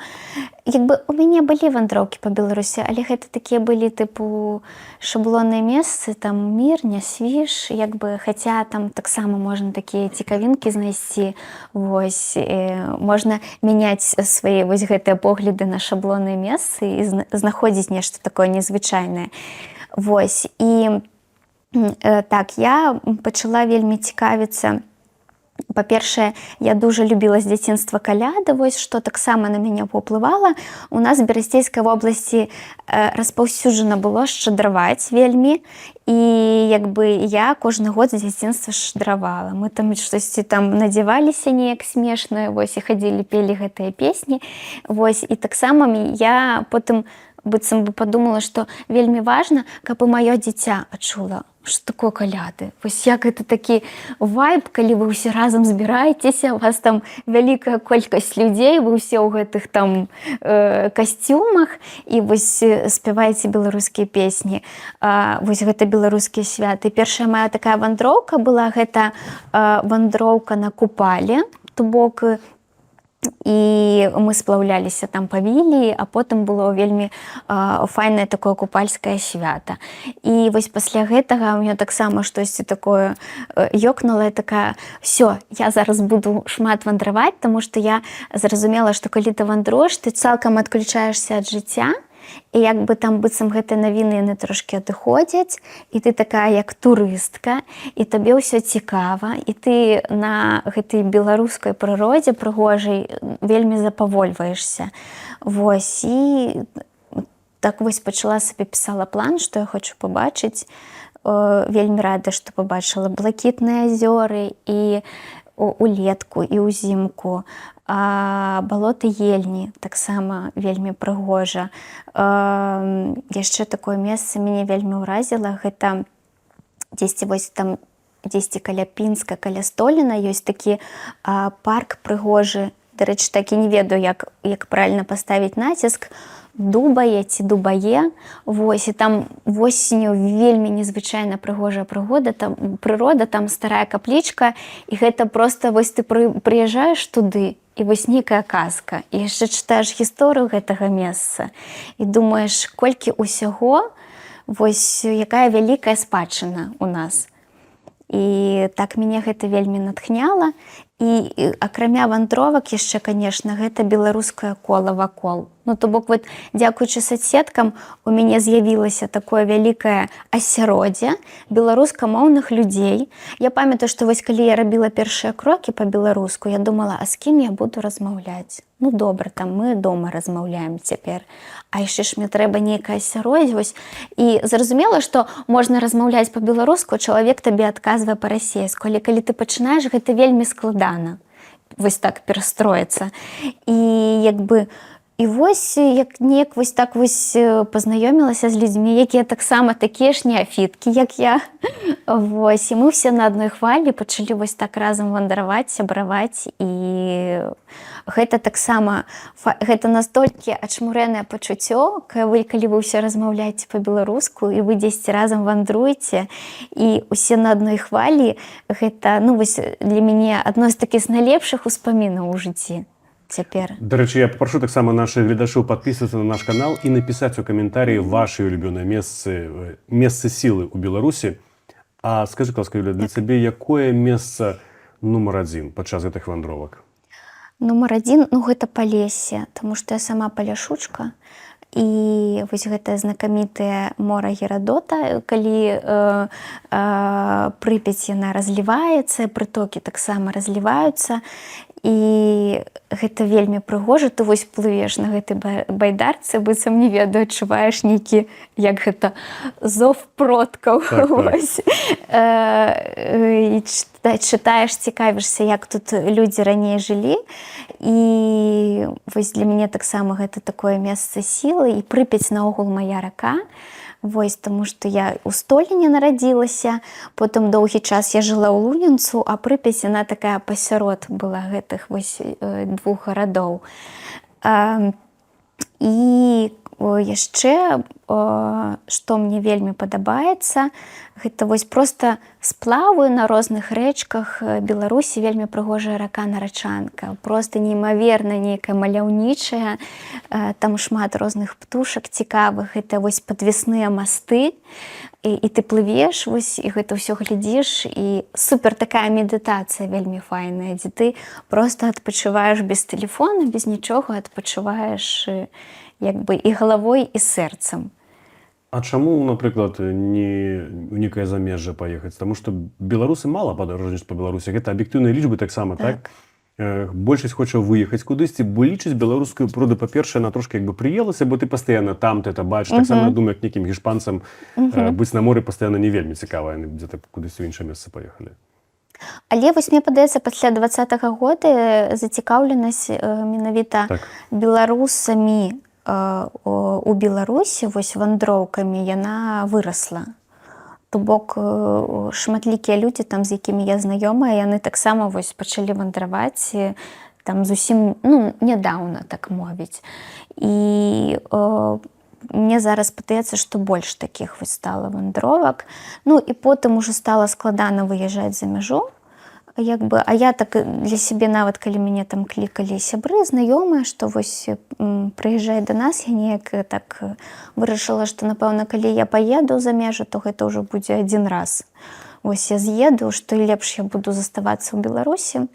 Як бы у мяне былі вандроўкі па Беларусі, але гэта такія былі тыпу шаблонныя месцы, там Мірня, Свіж, як бы, хаця там таксама можна такія цікавінкі знайсці, вось, можна мяняць свае вось гэтыя погляды на шаблонныя месцы і знаходзіць нешта такое незвычайнае. Вось, і так, я пачала вельмі цікавіцца. Па-першае, я дуже любіла з дзяцінства каляды, вось, што таксама на мяне паўплывала. У нас в Берасцейскай вобласці распаўсюджана было шчадраваць вельмі, і як бы я кожны год з дзяцінства шчадравала. Мы там штосьці там надзяваліся неяк смешнае, вось, і хадзілі, пелі гэтыя песні. Вось, і таксама я потым быццам бы падумала, што вельмі важна, каб і маё дзіця адчула, што такое каляды. Вось як гэта такі вайб, калі вы ўсе разам збіраецеся, у вас там вялікая колькасць людзей, вы ўсе ў гэтых там касцюмах, і вось спяваеце беларускія песні. Вось гэта беларускія святы. Першая моя такая вандроўка была, гэта вандроўка на Купале, то бок і мы сплаўляліся там па Вілі, а потым было вельмі файнае такое купальскае свята. І вось пасля гэтага у мяне таксама штосьці такое ёкнула, такая, всё, я зараз буду шмат вандраваць, таму што я зразумела, што калі ты вандруеш, ты цалкам адключаешся ад жыцця, і як бы там быццам гэтыя навіны яны трошкі адыходзяць, і ты такая як турыстка, і табе ўсё цікава, і ты на гэтай беларускай прыродзе прыгожай вельмі запавольваешся. Вось, і так вось пачала сабе, пісала план, што я хочу пабачыць. Вельмі рада, што пабачыла блакітныя азёры і улетку, і ўзімку. Балоты Ельні таксама вельмі прыгожа. Яшчэ такое месца мяне вельмі ўразіла, гэта дзесьці вось там, дзесьці каля Пінска, каля Століна ёсць такі парк прыгожы. Дарэчы, так і не ведаю, як правільна паставіць націск. Дубае ці Дубае. Вось, і там восенню вельмі незвычайна прыгожая прырода, там старая каплічка, і гэта проста вось ты прыязджаеш туды, і вось нейкая казка, і яшчэ чытаеш гісторыю гэтага месца, і думаеш, колькі ўсяго, вось якая вялікая спадчына у нас. І так мяне гэта вельмі натхняла. І акрамя вандровак яшчэ, конечно, гэта беларускае кола вакол. Ну, то бок, вот, дзякуючы соцсеткам у мяне з'явілася такое вялікае асяроддзе беларускамоўных людзей. Я памятаю, што вось калі я рабіла першыя крокі па-беларуску, я думала, а з кім я буду размаўляць? Ну, добра, там мы дома размаўляем цяпер. А яшчэ ж мне трэба нейкае асяроддзе. Вось. І зразумела, што можна размаўляць па-беларуску, чалавек табе адказвае па-расейску. Але калі ты пачынаеш, гэта вельмі складана. Вось так перастроіцца. І як бы і вось як неяк вось так вось пазнаёмілася з людзьмі, якія таксама такія ж неафіткі, як я. Вось. І мы ўсе на адной хвалі пачалі вось так разам вандраваць, сябраваць. І гэта таксама, гэта настолькі ачмурэнае пачуццё, калі вы ўсе размаўляеце па-беларуску і вы дзесьці разам вандруеце, і ўсе на адной хвалі, гэта, ну, вось для мяне адно з такіх найлепшых успамінаў у жыцці. Цяпер. До речі, я попрошу так само наших глядачів підписуватися на наш канал і написати у коментарі ваші улюблене місце сили у Білорусі. А скажи, будь ласка, Юля, для тебе якое місце номер один під час цих вандровок? Номер один, ну, гэта Палессе, тому што я сама паляшучка. І вось гэтае знакамітае мора Герадота, калі Прыпяць яна разліваецца, прытокі таксама разліваюцца, і гэта вельмі прыгожа. Ты вось плывеш на гэтай байдарцы, быццам, не ведаю, адчуваеш нейкі, як гэта, зов продкаў. Вось. І чытаеш, цікавішся, як тут людзі раней жылі. І вось для мяне таксама гэта такое месца сілы. І Прыпяць наогул мая рака. Вось, таму што я ў Століне нарадзілася, потым доўгі час я жыла ў Лунінцу, а Прыпяць яна такая пасярод была гэтых вось двух гарадоў. І яшчэ, што мне вельмі падабаецца, гэта вось проста сплавы на розных рэчках Беларусі, вельмі прыгожая рака Нарачанка, проста неймаверна нейкая маляўнічая, там шмат розных птушак цікавых, гэта вось падвесныя масты, і ты плывеш, вось, і гэта ўсё глядзіш, і супер такая медытацыя вельмі файная, дзе ты проста адпачываеш без тэлефона, без нічога, адпачываеш як бы і галавой, і сэрцам. А чаму, напрыклад, не ў некае замежжа паехаць? Таму што беларусы мала падарожнічаюць па Беларусі. Гэта аб'ектыўныя лічбы таксама, так? Большасць хоча выехаць кудысьці, бо лічыць беларускую прыроду, па-першае, она трошки як бы прыелася, бо ты пастаянна там, ты это бачыш. Таксама, думаю, як нейкім гішпанцам быць на моры пастаянна не вельмі цікава, яны дзе-то кудысьці ў іншае месца паехалі. Але вось мне падаецца, пасля 20-го года зацікаўленасць менавіта беларусамі у Беларусі, вось вандроўкамі, яна вырасла. То бок шматлікія людзі, там, з якімі я знаёмая, яны таксама вось пачалі вандраваць там зусім, ну, нядаўна, так мовіць. І мне зараз падаецца, што больш такіх вось стала вандровак. Ну, і потым ужо стала складана выязджаць за мяжу. Як бы, а я так для сябе, нават калі мяне там клікалі сябры, знаёмыя, што вось прыязджай да нас, я неяк так вырашыла, што, напэўна, калі я паеду за межы, то гэта ўжо будзе адзін раз. Вось я з'еду, што лепш я буду заставацца ў Беларусі.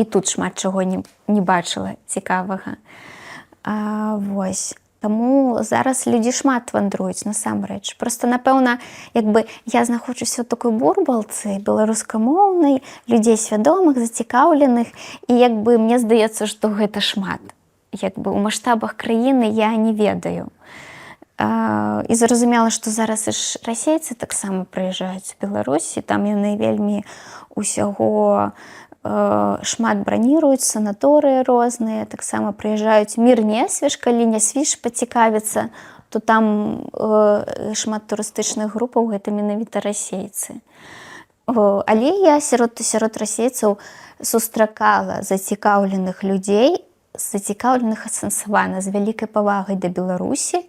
І тут шмат чаго не бачыла цікавага. Вось. Таму зараз людзі шмат вандруюць, насамрэч. Проста, напэўна, як бы я знаходжуся ў такой бурбалцы беларускамоўнай, людзей свядомых, зацікаўленых, і як бы мне здаецца, што гэта шмат. Як бы ў маштабах краіны я не ведаю. І зразумела, што зараз і ж расейцы таксама прыязджаюць у Беларусь, і там яны вельмі усяго шмат браніруюць, санаторыі розныя, таксама прыязджаюць мір Несвіж, калі Несвіж пацікавіцца, то там шмат турыстычных групаў, гэта менавіта расейцы. Але я сярод расейцаў сустракала зацікаўленых людзей, зацікаўленых асэнсавана, з вялікай павагай да Беларусі,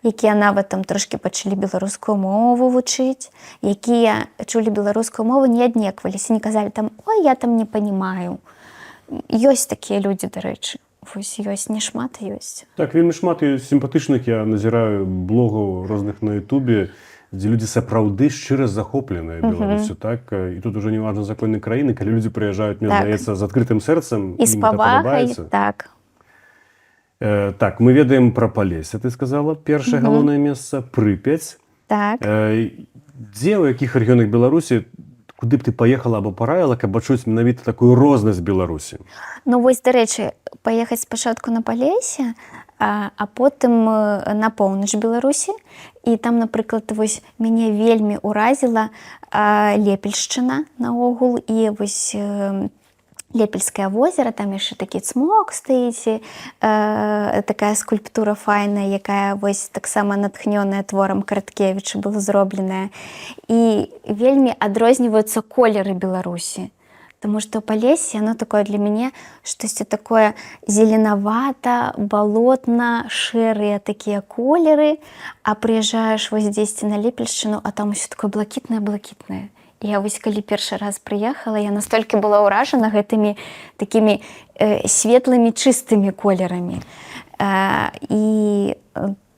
якія нават там трошкі пачалі беларускую мову вучыць, якія чулі беларускую мову, не аднекваліся, не казалі там, ой, я там не панімаю. Ёсць такія людзі, дарэчы. Вось ёсць, не шмат, ёсць. Так, вельмі шмат і сімпатычных, я назіраю блогаў розных на Ютубе, дзе людзі сапраўды шчыра захопленыя Беларусю, так? І тут уже не важна з якой краіны, калі людзі прыязджаюць, мне Так. здаецца, з адкрытым сэрцам, І з ім гэта павагай, падабаецца. так. Так, мы ведаем пра Палессе, ты сказала, першае галоўнае месца, Прыпяць. Так. Дзе, у якіх рэгіёнах Беларусі, куды б ты паехала або параіла, каб адчуць менавіта такую рознасць Беларусі? Ну вось, дарэчы, паехаць спачатку на Палессе, а потым на поўнач Беларусі. І там, напрыклад, вось мяне вельмі ўразіла Лепельшчына наогул, і вось Лепельскае возера, там яшчэ такі цмок стаіць, такая скульптура файная, якая вось таксама натхнёная творам Караткевіча была зробленая. І вельмі адрозніваюцца колеры Беларусі. Потому что Полесье, оно такое для меня, штосьці такое зеленавата, балотна, шэрыя такія колеры, а прыязджаеш вось дзесьці на Лепельшчыну, а там усё такое блакітнае-блакітнае. Я вось калі першы раз прыехала, я настолькі была ўражана гэтымі такімі светлымі, чыстымі колерамі. І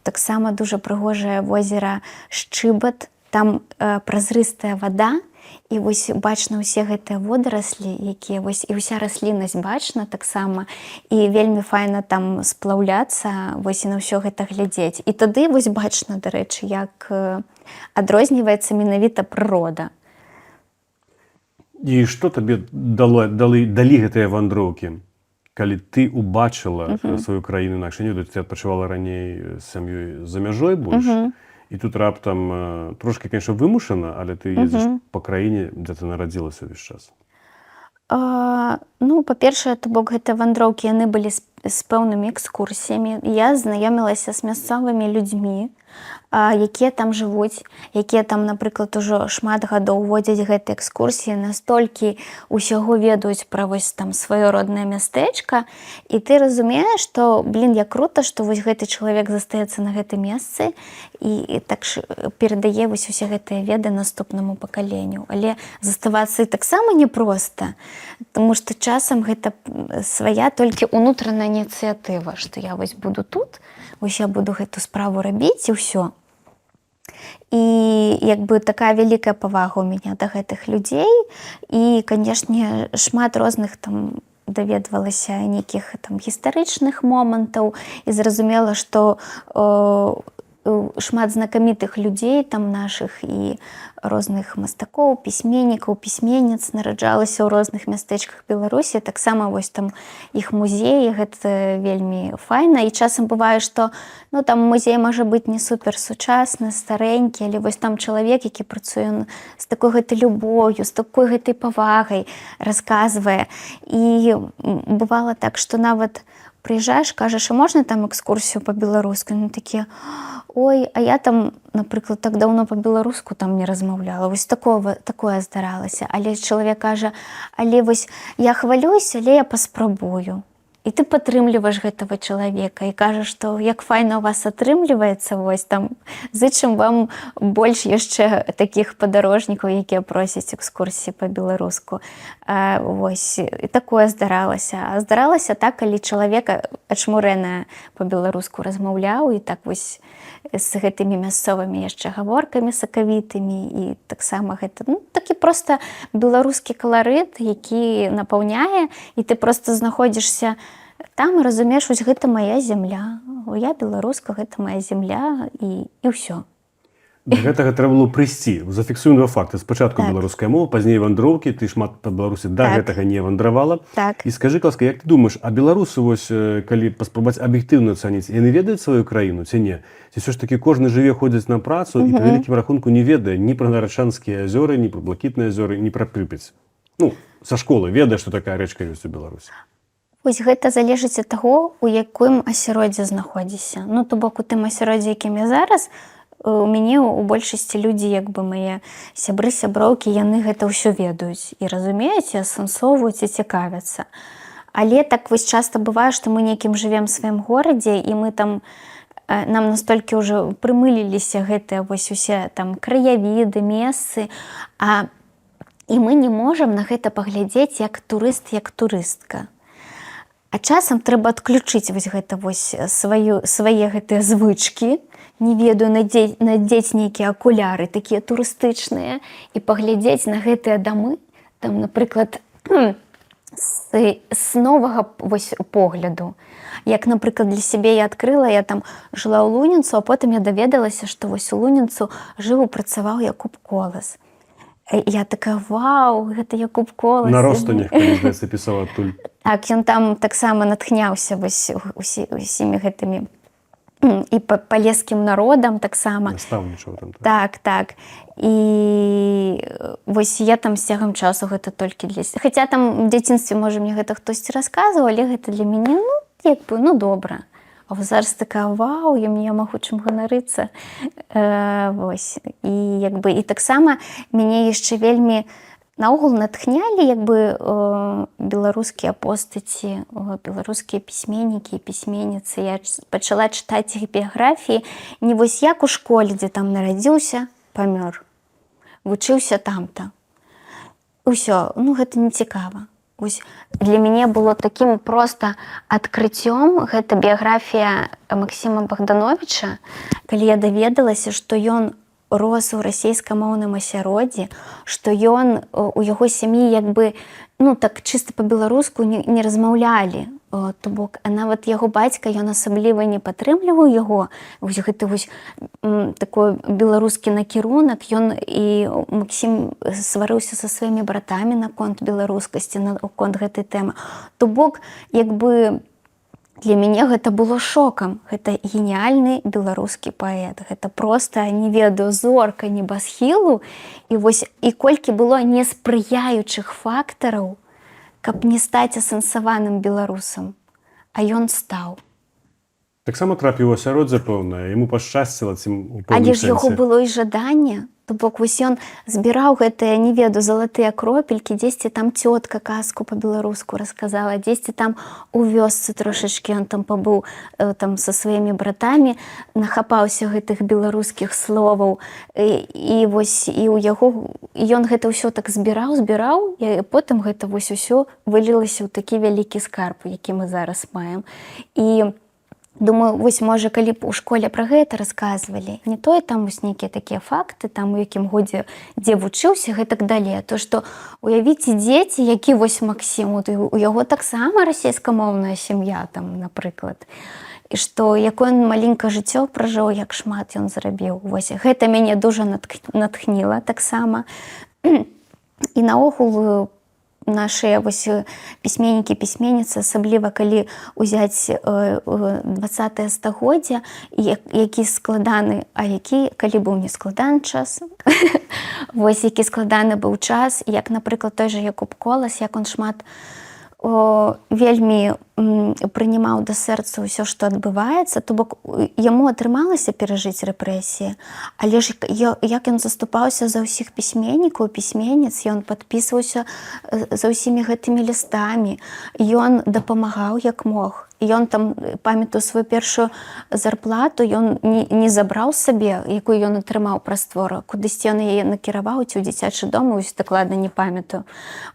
таксама дужа прыгожае возера Шчыбат, там празрыстая вада, і вось бачна ўсе гэтыя водараслі, якія вось і ўся расліннасць бачна таксама, і вельмі файна там сплаўляцца, вось і на ўсё гэта глядзець. І тады вось бачна, дарэчы, як адрозніваецца менавіта прырода. І што табе далі гэтыя вандроўкі, калі ты убачыла сваю краіну інакш? Не ведаю, ты адпачывала раней з сям'ёй за мяжой больш, і тут раптам трошки, конечно, вымушана, але ты ездзіш па краіне, дзе ты нарадзілася ўвесь час. Ну, па-першае, то бок гэтыя вандроўкі, яны былі з пэўнымі экскурсіямі. Я знаёмілася з мясцовымі людзьмі, якія там жывуць, якія там, напрыклад, ужо шмат гадоў водзяць гэтыя экскурсіі, настолькі ўсяго ведаюць пра вось там сваё роднае мястэчка, і ты разумееш, што, як крута, што вось гэты чалавек застаецца на гэтым месцы і так перадае вось усе гэтыя веды наступнаму пакаленню. Але заставацца і таксама непроста, таму што часам гэта свая толькі ўнутраная ініцыятыва, што я вось буду тут, вось я буду гэту справу рабіць і ўсё. І як бы такая вялікая павага ў мяне да гэтых людзей, і, канешне, шмат розных там даведвалася нейкіх там гістарычных момантаў, і зразумела, што шмат знакамітых людзей там нашых і розных мастакоў, пісьменнікаў, пісьменніц нараджалася ў розных мястэчках Беларусі. Таксама вось там іх музеі, гэта вельмі файна. І часам бывае, што там музей можа быць не супер сучасны, старэнькі, але вось там чалавек, які працуе з такой гэтай любоўю, з такой гэтай павагай, расказвае. І бывала так, што нават прыязджаеш, кажаш, а можна там экскурсію па-беларуску? Яны такія: ой, а я там, напрыклад, так даўно па-беларуску там не размаўляла. Вось такое здаралася. Але чалавек кажа: але вось я хвалююся, але я паспрабую. І ты падтрымліваеш гэтага чалавека і кажаш, што як файна у вас атрымліваецца, вось там зычым вам больш яшчэ такіх падарожнікаў, якія просяць экскурсіі па-беларуску. Вось, і такое здаралася. А здаралася так, калі чалавек ачмурэна па-беларуску размаўляў, і так вось з гэтымі мясцовымі яшчэ гаворкамі сакавітымі, і таксама гэта такі проста беларускі каларыт, які напаўняе, і ты проста знаходзішся там і разумееш, вось гэта мая зямля, я беларуска, гэта мая зямля, і ўсё. Да гэтага трэба было прыйсці. Зафіксуем два факты. Спачатку беларуская мова, пазней вандроўкі, ты шмат па Беларусі да гэтага не вандравала. І скажы, ласка, як ты думаеш, а беларусы, вось, калі паспрабаваць аб'ектыўна ацаніць, яны ведаюць сваю краіну ці не? Ці ўсё ж такі кожны жыве, ходзіць на працу і па вялікім рахунку не ведае ні пра Нарачанскія азёры, ні пра блакітныя азёры, ні пра Прыпяць? Ну, са школы ведае, што такая рэчка ёсць у Беларусі. Вось гэта залежыць ад таго, у якім асяроддзі знаходзішся. Ну, то бок у тым асяроддзі, якім я зараз, у мяне у большасці людзі, як бы мае сябры, сяброўкі, яны гэта ўсё ведаюць і разумеюць, і асэнсоўваюць, і цікавяцца. Але так вось часта бывае, што мы нейкім жывем у сваім горадзе, і мы там, нам настолькі ўжо прымыліліся гэтыя вось усе там краявіды, месцы, і мы не можам на гэта паглядзець як турыст, як турыстка. А часам трэба адключыць вось гэта вось свае гэтыя звычкі, не ведаю, надзець нейкія акуляры такія турыстычныя і паглядзець на гэтыя дамы, там, напрыклад, з новага вось погляду. Як, напрыклад, для сябе я адкрыла, я там жыла ў Лунінцу, а потым я даведалася, што вось у Лунінцу жыў і працаваў Якуб Колас. Я такая, вау, гэта Якуб Колас. На Ростанях, калі, здаецца, пісаў адтуль. Так, ён там таксама натхняўся вось усімі гэтымі і палескім народам таксама. Настаўнічаў там. Так. І вось я там з цягам часу гэта толькі для... Хаця там у дзяцінстве, можа, мне гэта хтосьці расказваў, але гэта для мяне, добра. А зараз такая, вау, я магу чым ганарыцца. Вось. І таксама мяне яшчэ вельмі наогул натхнялі беларускія постаці, беларускія пісьменнікі і пісьменніцы. Я пачала чытаць іх біяграфіі не вось як у школе, дзе там нарадзіўся, памёр, вучыўся там-то. Усё, гэта не цікава. Для мяне было такім проста адкрыццём гэта біяграфія Максіма Богдановича, калі я даведалася, што ён рос у расейскамоўным асяроддзі, што ён у яго сям'і так чыста па-беларуску не размаўлялі. То бок, нават яго бацька, ён асабліва не падтрымліваў яго, вось гэты такой беларускі накірунак, ён і Максім сварыўся са сваімі братамі наконт беларускасці, наконт гэтай тэмы. То бок, для мяне гэта было шокам. Гэта геніяльны беларускі паэт. Гэта проста, не ведаю, зорка небасхілу. І колькі было неспрыяючых фактараў, каб не стаць асэнсаваным беларусам. А ён стаў. Таксама трапіў у асяроддзе пэўнае, яму пашчасціла ці ў пэўным сэнсе. Але ж яго было і жаданне. То бок, вось ён збіраў гэтыя, не ведаю, залатыя кропелькі, дзесьці там цётка казку па-беларуску расказала, дзесьці там у вёсцы трошачкі ён там пабыў са сваімі братамі, нахапаўся гэтых беларускіх словаў, і ў яго, ён гэта ўсё так збіраў, і потым гэта вось усё вылілася ў такі вялікі скарб, які мы зараз маем. І думаю, вось, можа, калі б у школе пра гэта расказвалі, не тое там вось нейкія такія факты, там у якім годзе, дзе вучыўся, гэтак далей, а то, што уявіце дзеці, які вось Максім, у яго таксама расейскамоўная сям'я, там, напрыклад, і што якое ён маленькае жыццё пражыў, як шмат ён зрабіў. Вось, гэта мяне дужа натхніла таксама. І наогул нашыя пісьменнікі, пісьменніцы, асабліва калі ўзяць 20-е стагоддзя, які складаны, а які, калі быў не складаны час, вось які складаны быў час, як, напрыклад, той жа Якуб Колас, як он шмат вельмі прынимаў да сэрца ўсё, што адбываецца, то бок яму атрымалася перажыць рэпрэсіі, але ж як ён заступаўся за ўсіх пісьменнікаў, пісьменніц, ён падпісваўся за ўсімі гэтымі лістамі, ён дапамагаў як мог. Ён там, памятаю сваю першую зарплату, ён не забраў сабе, якую ён атрымаў праз твор, кудысьці ён яе накіраваў ці ў дзіцячы дом, ось дакладна не памятаю.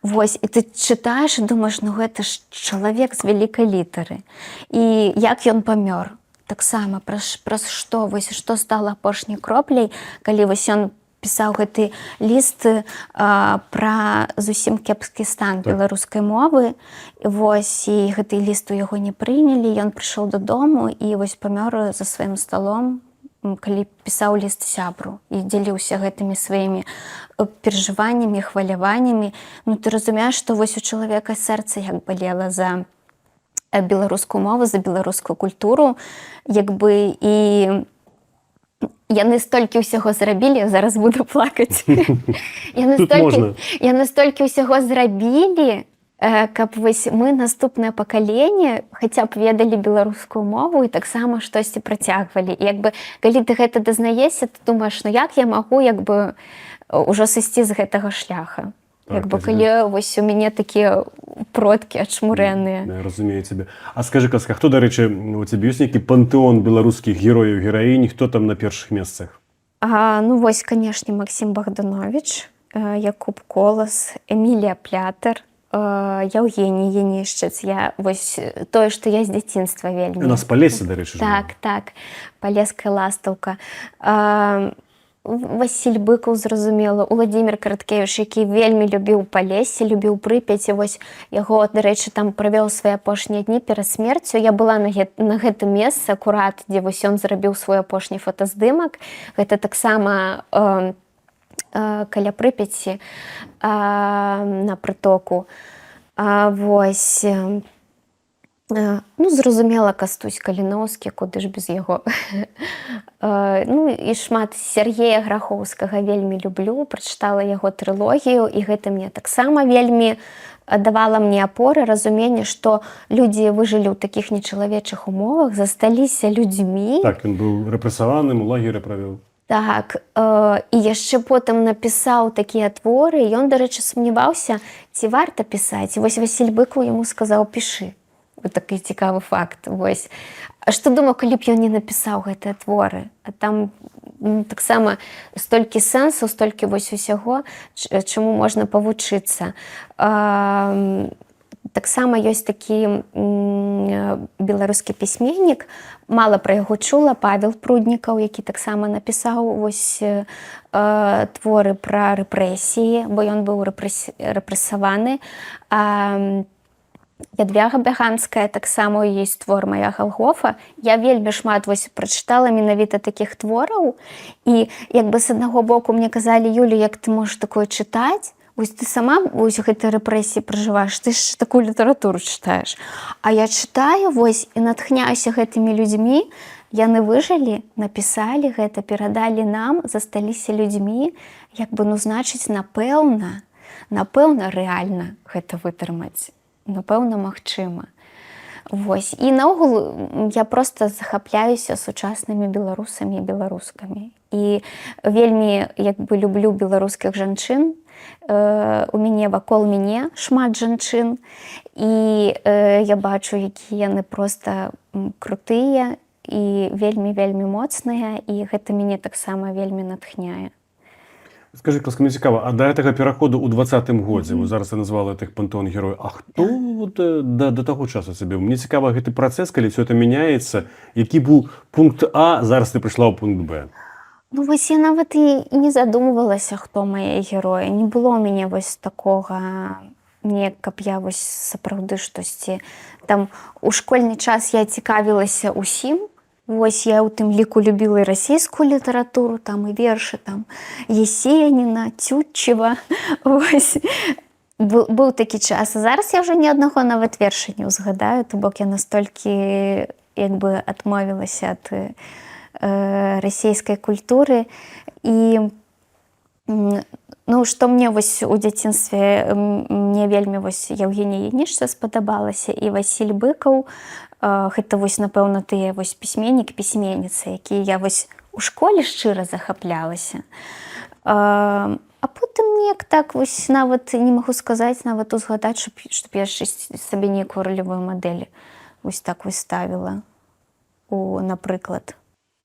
Вось, і ты чытаеш і думаеш, гэта ж чалавек з вялікай літары. І як ён памёр, таксама, праз што, вось, што стала апошняй кропляй, калі вось ён пісаў гэты ліст пра зусім кепскі стан беларускай мовы. Вось, і гэты ліст у яго не прынялі, ён прыйшоў дадому і вось памёр за сваім сталом, калі пісаў ліст сябру і дзяліўся гэтымі сваімі перажываннямі, хваляваннямі. Ты разумееш, што вось у чалавека сэрца як балела за беларускую мову, за беларускую культуру, і яны столькі ўсяго зрабілі, зараз буду плакаць. Яны столькі ўсяго зрабілі, каб вось мы, наступнае пакаленне, хаця б ведалі беларускую мову і таксама штосьці працягвалі. І калі ты гэта дазнаешся, ты думаеш, як я магу ўжо сысці з гэтага шляха. Калі вось у мяне такія продкі ачмурэныя. Я разумею цябе. А скажы, Казка, хто, дарэчы, у цябе ёсць нейкі пантэон беларускіх герояў, гераінь, хто там на першых месцах? Вось, канешне, Максім Богданович, Якуб Колас, Эмілія Плятар, Яўгеній Янішчыц. Я вось тое, што я з дзяцінства У вельмі. нас Палесе, дарэчы, Так, палеская ластаўка. Васіль Быкаў, зразумела, Уладзімір Караткевіч, які вельмі любіў Палессе, любіў Прыпяць, і вось яго, дарэчы, там правёў свае апошнія дні перад смерцю. Я была на гэтым месцы акурат, дзе вось ён зрабіў свой апошні фотаздымак. Гэта таксама каля Прыпяці на прытоку. Вось. Ну, зразумела, Кастусь Каліноўскі, куды ж без яго. Ну, і шмат Сергея Грахоўскага вельмі люблю, прачытала яго трылогію, і гэта мне таксама вельмі давала мне апоры, разуменне, што людзі выжылі ў такіх нечалавечых умовах, засталіся людзьмі. Так, ён быў рэпрэсаваным, у лагеры правёў. Так, і яшчэ потым напісаў такія творы, і ён, дарэчы, сумняваўся, ці варта пісаць. І вось Васіль Быкаў яму сказаў: пішы. Вот такі цікавы факт. Вось. А што думаў, калі б ён не напісаў гэтыя творы? А там таксама столькі сэнсу, столькі вось усяго, чаму можна павучыцца. Таксама ёсць такі беларускі пісьменнік, мала пра яго чула, Павел Пруднікаў, які таксама напісаў вось творы пра рэпрэсіі, бо ён быў рэпрэсаваны. Ядвяга Бяганская, таксама ёсць твор «Мая Галгофа». Я вельмі шмат вось прачытала менавіта такіх твораў, і як бы з аднаго боку мне казалі: Юля, як ты можаш такое чытаць? Вось ты сама вось гэтай рэпрэсіі пражываеш, ты ж такую літаратуру чытаеш. А я чытаю вось і натхняюся гэтымі людзьмі, яны выжылі, напісалі гэта, перадалі нам, засталіся людзьмі, як бы, ну, значыць, напэўна, рэальна гэта вытрымаць. Напэўна, магчыма. Вось. І наогул я проста захапляюся сучаснымі беларусамі і беларускамі. І вельмі, як бы, люблю беларускіх жанчын. У мяне вакол мяне шмат жанчын, і я бачу, якія яны проста крутыя і вельмі моцныя, і гэта мяне таксама вельмі натхняе. Скажи, ласка, мне цікава, а да гэтага пераходу ў 20-м годзе, вы зараз я назвала тых пантеон герояў, а хто да таго часу сабе? Мне цікава гэты працэс, калі все это мяняецца, які быў пункт А, зараз ты прыйшла ў пункт Б. Ну, вось я нават і не задумвалася, хто мае героі. Не было ў мяне вось такога, неяк, каб я вось сапраўды штосьці. Там у школьны час я цікавілася ўсім. Вось я ў тым ліку любіла і расійскую літаратуру, там і вершы, там Есеніна, Тютчева. Вось. Быў такі час. А зараз я ўжо ні аднаго нават верша не ўзгадаю, то бок я настолькі, як бы, адмовілася ад расійскай культуры. І ну, што мне вось у дзяцінстве, мне вельмі вось Яўгеній Янішчыц спадабалася, і Васіль Быкаў. Гэта вось, напэўна, тыя вось пісьменнік, пісьменніцы, якія я вось у школе шчыра захаплялася. А потым неяк так вось нават не магу сказаць, нават узгадаць, щоб я сабе нейкую ролевую мадэль вось так вось ставіла, напрыклад.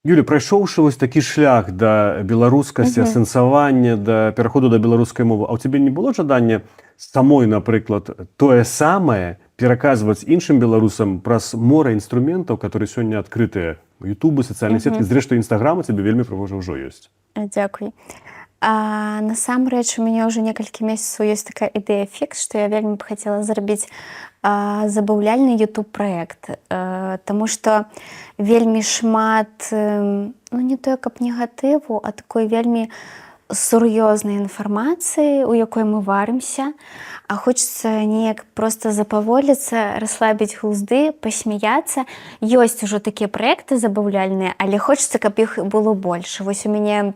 Юля, прайшоўшы вось такі шлях да беларускасці, асэнсавання, да пераходу да беларускай мовы, а ў цябе не было жадання самой, напрыклад, тое самае пераказваць іншым беларусам праз мора інструментаў, которые сёння адкрытыя? Ютубы, сацыяльныя сеткі, зрэшты, Інстаграм у цябе вельмі прыгожа ўжо ёсць. Дзякуй. Насамрэч, у мяне ўжо некалькі месяцаў ёсць такая ідэя фікс, што я вельмі б хацела зрабіць забаўляльны YouTube-праект, таму што вельмі шмат, ну, не тое, каб негатыву, а такой вельмі сур'ёзнай інфармацыі, у якой мы варымся, а хочацца неяк проста запаволіцца, расслабіць глузды, пасмяяцца. Ёсць ужо такія праекты забаўляльныя, але хочацца, каб іх было больш. Вось у мяне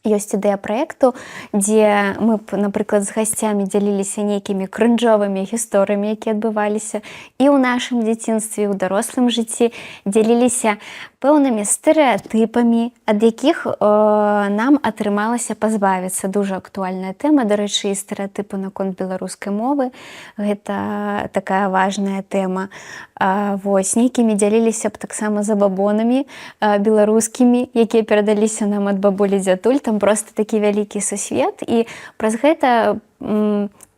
ёсць ідэя праекту, дзе мы б, напрыклад, з гасцямі дзяліліся нейкімі крынжовымі гісторыямі, якія адбываліся і ў нашым дзяцінстве, і ў дарослым жыцці, дзяліліся пэўнымі стэрэатыпамі, ад якіх нам атрымалася пазбавіцца. Дужа актуальная тэма, дарэчы, і стэрэатыпы наконт беларускай мовы. Гэта такая важная тэма. Вось, нейкімі дзяліліся б таксама забабонамі беларускімі, якія перадаліся нам ад бабулі дзядуль. Там проста такі вялікі сусвет, і праз гэта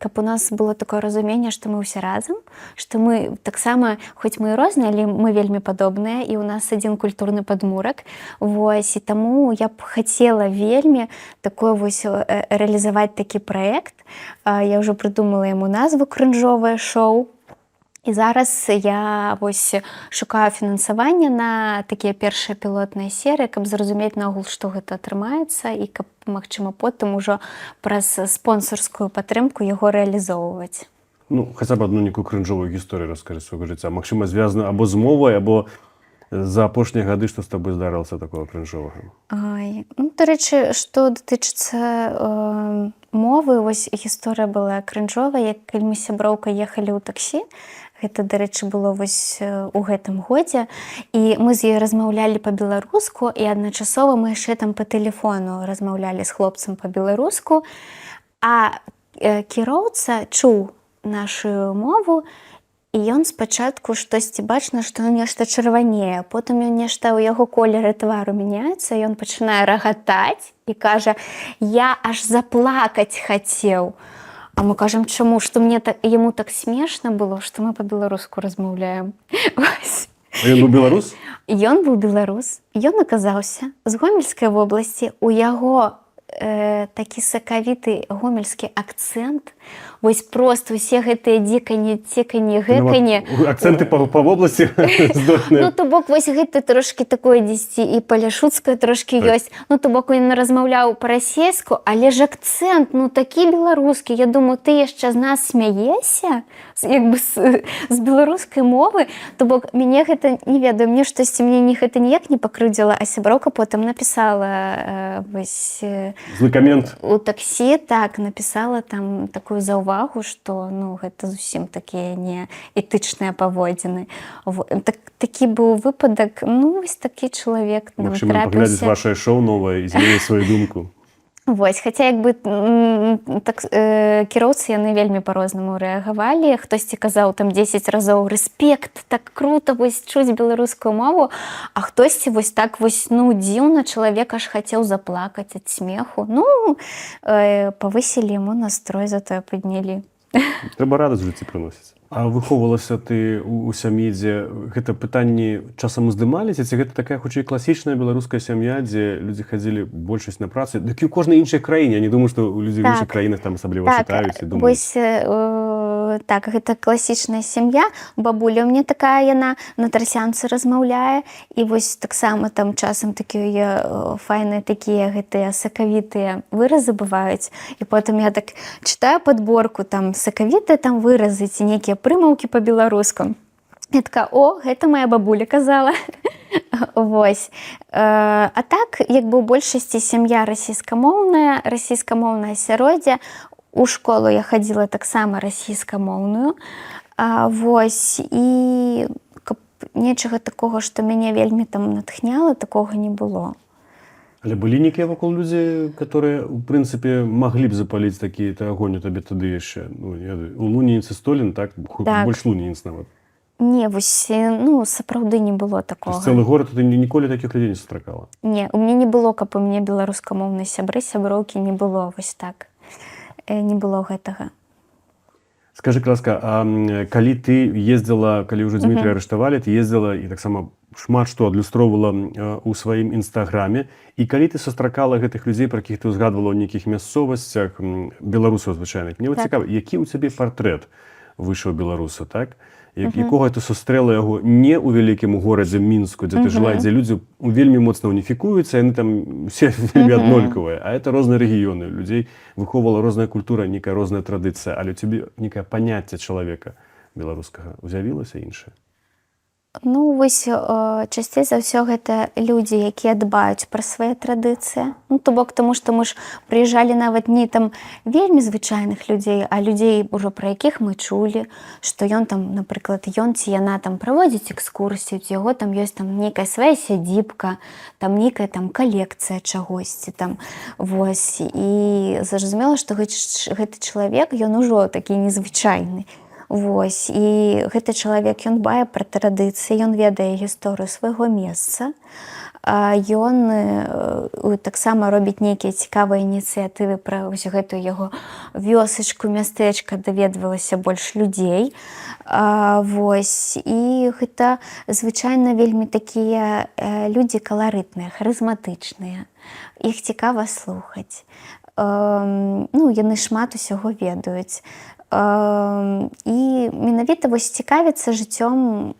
каб у нас было такое разуменне, што мы ўсе разам, што мы таксама, хоць мы і розныя, але мы вельмі падобныя, і ў нас адзін культурны падмурак. Вось, і таму я б хацела вельмі такое вось рэалізаваць такі праект. Я ўжо прыдумала яму назву «Крынжовае шоу». І зараз я вось шукаю фінансаванне на такія першыя пілотныя серыі, каб зразумець наогул, што гэта атрымаецца, і каб, магчыма, потым ужо праз спонсарскую падтрымку яго рэалізоўваць. Ну, хаця б одну нейкую крынжовую гісторыю раскажы свайго жыцця. Магчыма, звязана або з мовай, або за апошнія гады, што з табой здарылася такого крынжовага? Дарэчы, што датычыцца мовы, вось гісторыя была крынжовая, як калі мы з сяброўкай ехалі ў таксі. Гэта, дарэчы, было вось у гэтым годзе. І мы з ёй размаўлялі па-беларуску, і адначасова мы яшчэ там па тэлефону размаўлялі з хлопцам па-беларуску. А кіроўца чуў нашу мову, і ён спачатку штосьці бачна, што нешта чырванее. Потым ён нешта ў яго колеры твару мяняецца, ён пачынае рагатаць і кажа: «Я аж заплакаць хацеў». А мы кажам, чаму? Што яму так смешна было, што мы па-беларуску размаўляем. Ён быў беларус? Ён быў беларус. Ён аказаўся з Гомельскай вобласці. У яго такі сакавіты гомельскі акцэнт. Вось проста ўсе гэтыя дзіканні, ціканні, гэканні. Акцэнты па вобласці здольныя. Ну, то бок, вось гэта трошкі такое дзесьці і паляшуцкае трошкі ёсць. Ну, то бок, ён размаўляў па-расейску, але ж акцэнт, ну, такі беларускі. Я думаю, ты яшчэ з нас смяешся? Як бы з беларускай мовы? То бок, мяне гэта, не ведаю, мне штосьці, мне гэта ніяк не пакрыўдзіла, а сяброўка потым напісала вось... Злы камент. У таксі, так, напісала там такую заўвагу, што, ну, гэта зусім такія неэтычныя паводзіны. Такі быў выпадак, ну, вось такі чалавек нам трапіўся. Магчыма, паглядзець вашае шоу новае і змяніць сваю думку. Вось, хаця як бы кіроўцы яны вельмі па-рознаму рэагавалі. Хтосьці казаў там 10 разоў «Рэспект, так крута вось чуць беларускую мову», а хтосьці вось так вось, ну, дзіўна, чалавек аж хацеў заплакаць ад смеху. Ну, павысілі яму настрой, затое паднялі. Трэба радасць жыцці прыносіць. А выхоўвалася ты у сям'і, дзе гэта пытанні часам уздымаліся, ці гэта такая хутчэй класічная беларуская сям'я, дзе людзі хадзілі большасць на працу? Дык і ў кожнай іншай краіне. Я не думаю, што людзі ў іншых краінах там асабліва чытаюць і думаюць. Вось, так, гэта класічная сям'я. Бабуля ў мяне такая, яна на трасянцы размаўляе, і вось таксама там часам такія файныя такія гэтыя сакавітыя выразы бываюць. І потым я так чытаю падборку, там сакавітыя там выразы ці нейкія прымаўкі па-беларуску. Я такая: «О, гэта моя бабуля казала». Вось. А так, як бы ў большасці сям'я расійскамоўная асяроддзе. У школу я хадзіла таксама расійскамоўную. Вось. І каб нечага такога, што мяне вельмі там натхняла, такога не было. Але былі нейкія вакол людзі, которые, у прынцыпе, маглі б запаліць такі-то агонь у табе тады яшчэ? Ну, у Лунініцы Столін, так? Больш Лунініц нават. Не, вось, ну, сапраўды не было такога. Цэлы горад, ты ніколі такіх людзей не сустракала? Не, у мяне не было, каб у мяне беларускамоўныя сябры, сяброўкі не было, вось так. Не было гэтага. Скажы, ласка, а калі ты ездзіла, калі ўжо Дмітрия арыштавалі, ты ездзіла і таксама шмат што адлюстроўвала ў сваім інстаграме, і калі ты сустракала гэтых людзей, пра якіх ты ўзгадвала ў нейкіх мясцовасцях, беларусаў звычайных, мне цікава, які ў цябе партрэт выйшаў беларуса, так? Якога ты сустрэла яго не ў вялікім горадзе Мінску, дзе ты жыла, дзе людзі вельмі моцна уніфікуюцца, яны там усе вельмі аднолькавыя, а это розныя рэгіёны, людзей выхоўвала розная культура, нейкая розная традыцыя, але ў цябе нейкае паняцце чалавека беларускага з'явілася іншае? Ну, вось, часцей за ўсё гэта людзі, якія дбаюць пра свае традыцыі. Ну, то бок, таму што мы ж прыязджалі нават не там вельмі звычайных людзей, а людзей, ужо пра якіх мы чулі, што ён там, напрыклад, ён ці яна там праводзіць экскурсію, ці яго там ёсць там нейкая свая сядзібка, там нейкая там калекцыя чагосьці там. Вось, і зразумела, што гэты чалавек, ён ужо такі незвычайны. Вось, і гэты чалавек, ён дбае пра традыцыі, ён ведае гісторыю свайго месца, ён таксама робіць нейкія цікавыя ініцыятывы пра вось гэтую яго вёсачку, мястэчка, даведвалася больш людзей. Вось, і гэта звычайна вельмі такія людзі каларытныя, харызматычныя. Іх цікава слухаць. Яны шмат усяго ведаюць. І менавіта вось цікавіцца жыццём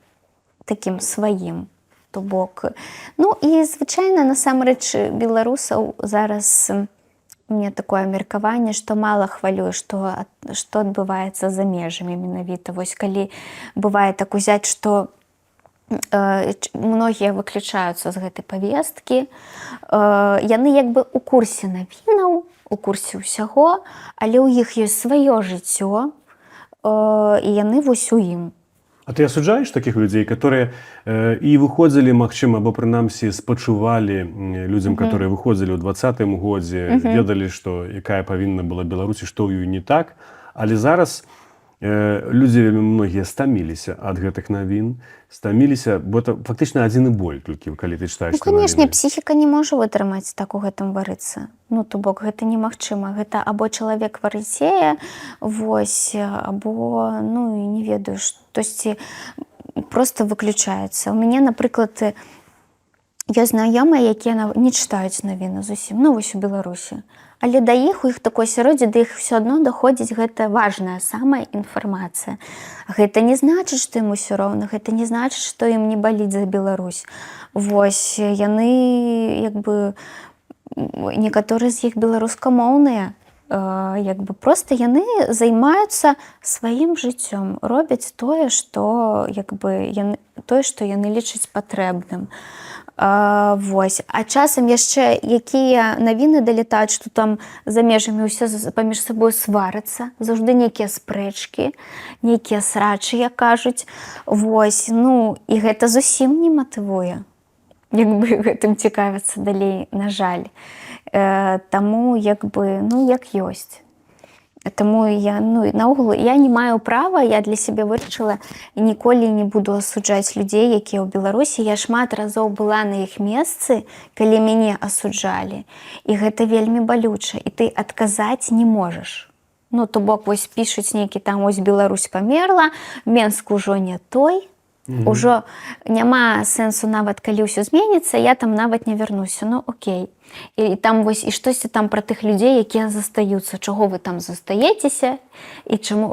такім сваім. То бок. І, звычайна, насамрэч, беларусаў зараз у мяне такое меркаванне, што мала хвалюе, што адбываецца за межамі менавіта. Вось калі бывае так узяць, што многія выключаюцца з гэтай павесткі, яны як бы ў курсе навінаў, у курсе ўсяго, але ў іх ёсць сваё жыццё, і яны вось у ім. А ты асуджаеш такіх людзей, которые і выходзілі, магчыма, або прынамсі спачувалі людзям, которые выходзілі ў 20-м годзе, ведалі, што якая павінна была Беларусь, што ў ёй не так, але зараз людзі вельмі многія стаміліся ад гэтых навін, стаміліся, бо это фактычна адзіны боль толькі, калі ты чытаеш навіны. Канешне, псіхіка не можа вытрымаць так у гэтым варыцца. То бок гэта немагчыма. Гэта або чалавек варыцее, вось, або, не ведаю, штосьці проста выключаецца. У мяне, напрыклад, ёсць знаёмыя, якія не чытаюць навіны зусім, вось у Беларусі. Але да іх, у іх такое асяроддзе, да іх ўсё адно даходзіць гэта важная самая інфармацыя. Гэта не значыць, што ім усё роўна, гэта не значыць, што ім не баліць за Беларусь. Вось, яны, некаторыя з іх беларускамоўныя, проста яны займаюцца сваім жыццём, робяць тое, што яны лічаць патрэбным. Вось. А часам яшчэ якія навіны далятаюць, што там за межамі ўсё паміж сабой сварацца, заўжды нейкія спрэчкі, нейкія срачы, як кажуць. Вось, і гэта зусім не матывуе. Гэтым цікавіцца далей, на жаль. Таму, як ёсць. Таму наогул, я не маю права, я для сябе вырашыла і ніколі не буду асуджаць людзей, якія ў Беларусі. Я шмат разоў была на іх месцы, калі мяне асуджалі. І гэта вельмі балюча, і ты адказаць не можаш. То бок, вось пішуць нейкі там, вось Беларусь памерла, Менск ужо не той, ужо няма сэнсу нават, калі ўсё зменіцца, я там нават не вярнуся. Окей. І там вось, і штосьці там пра тых людзей, якія застаюцца, чаго вы там застаецеся, і чаму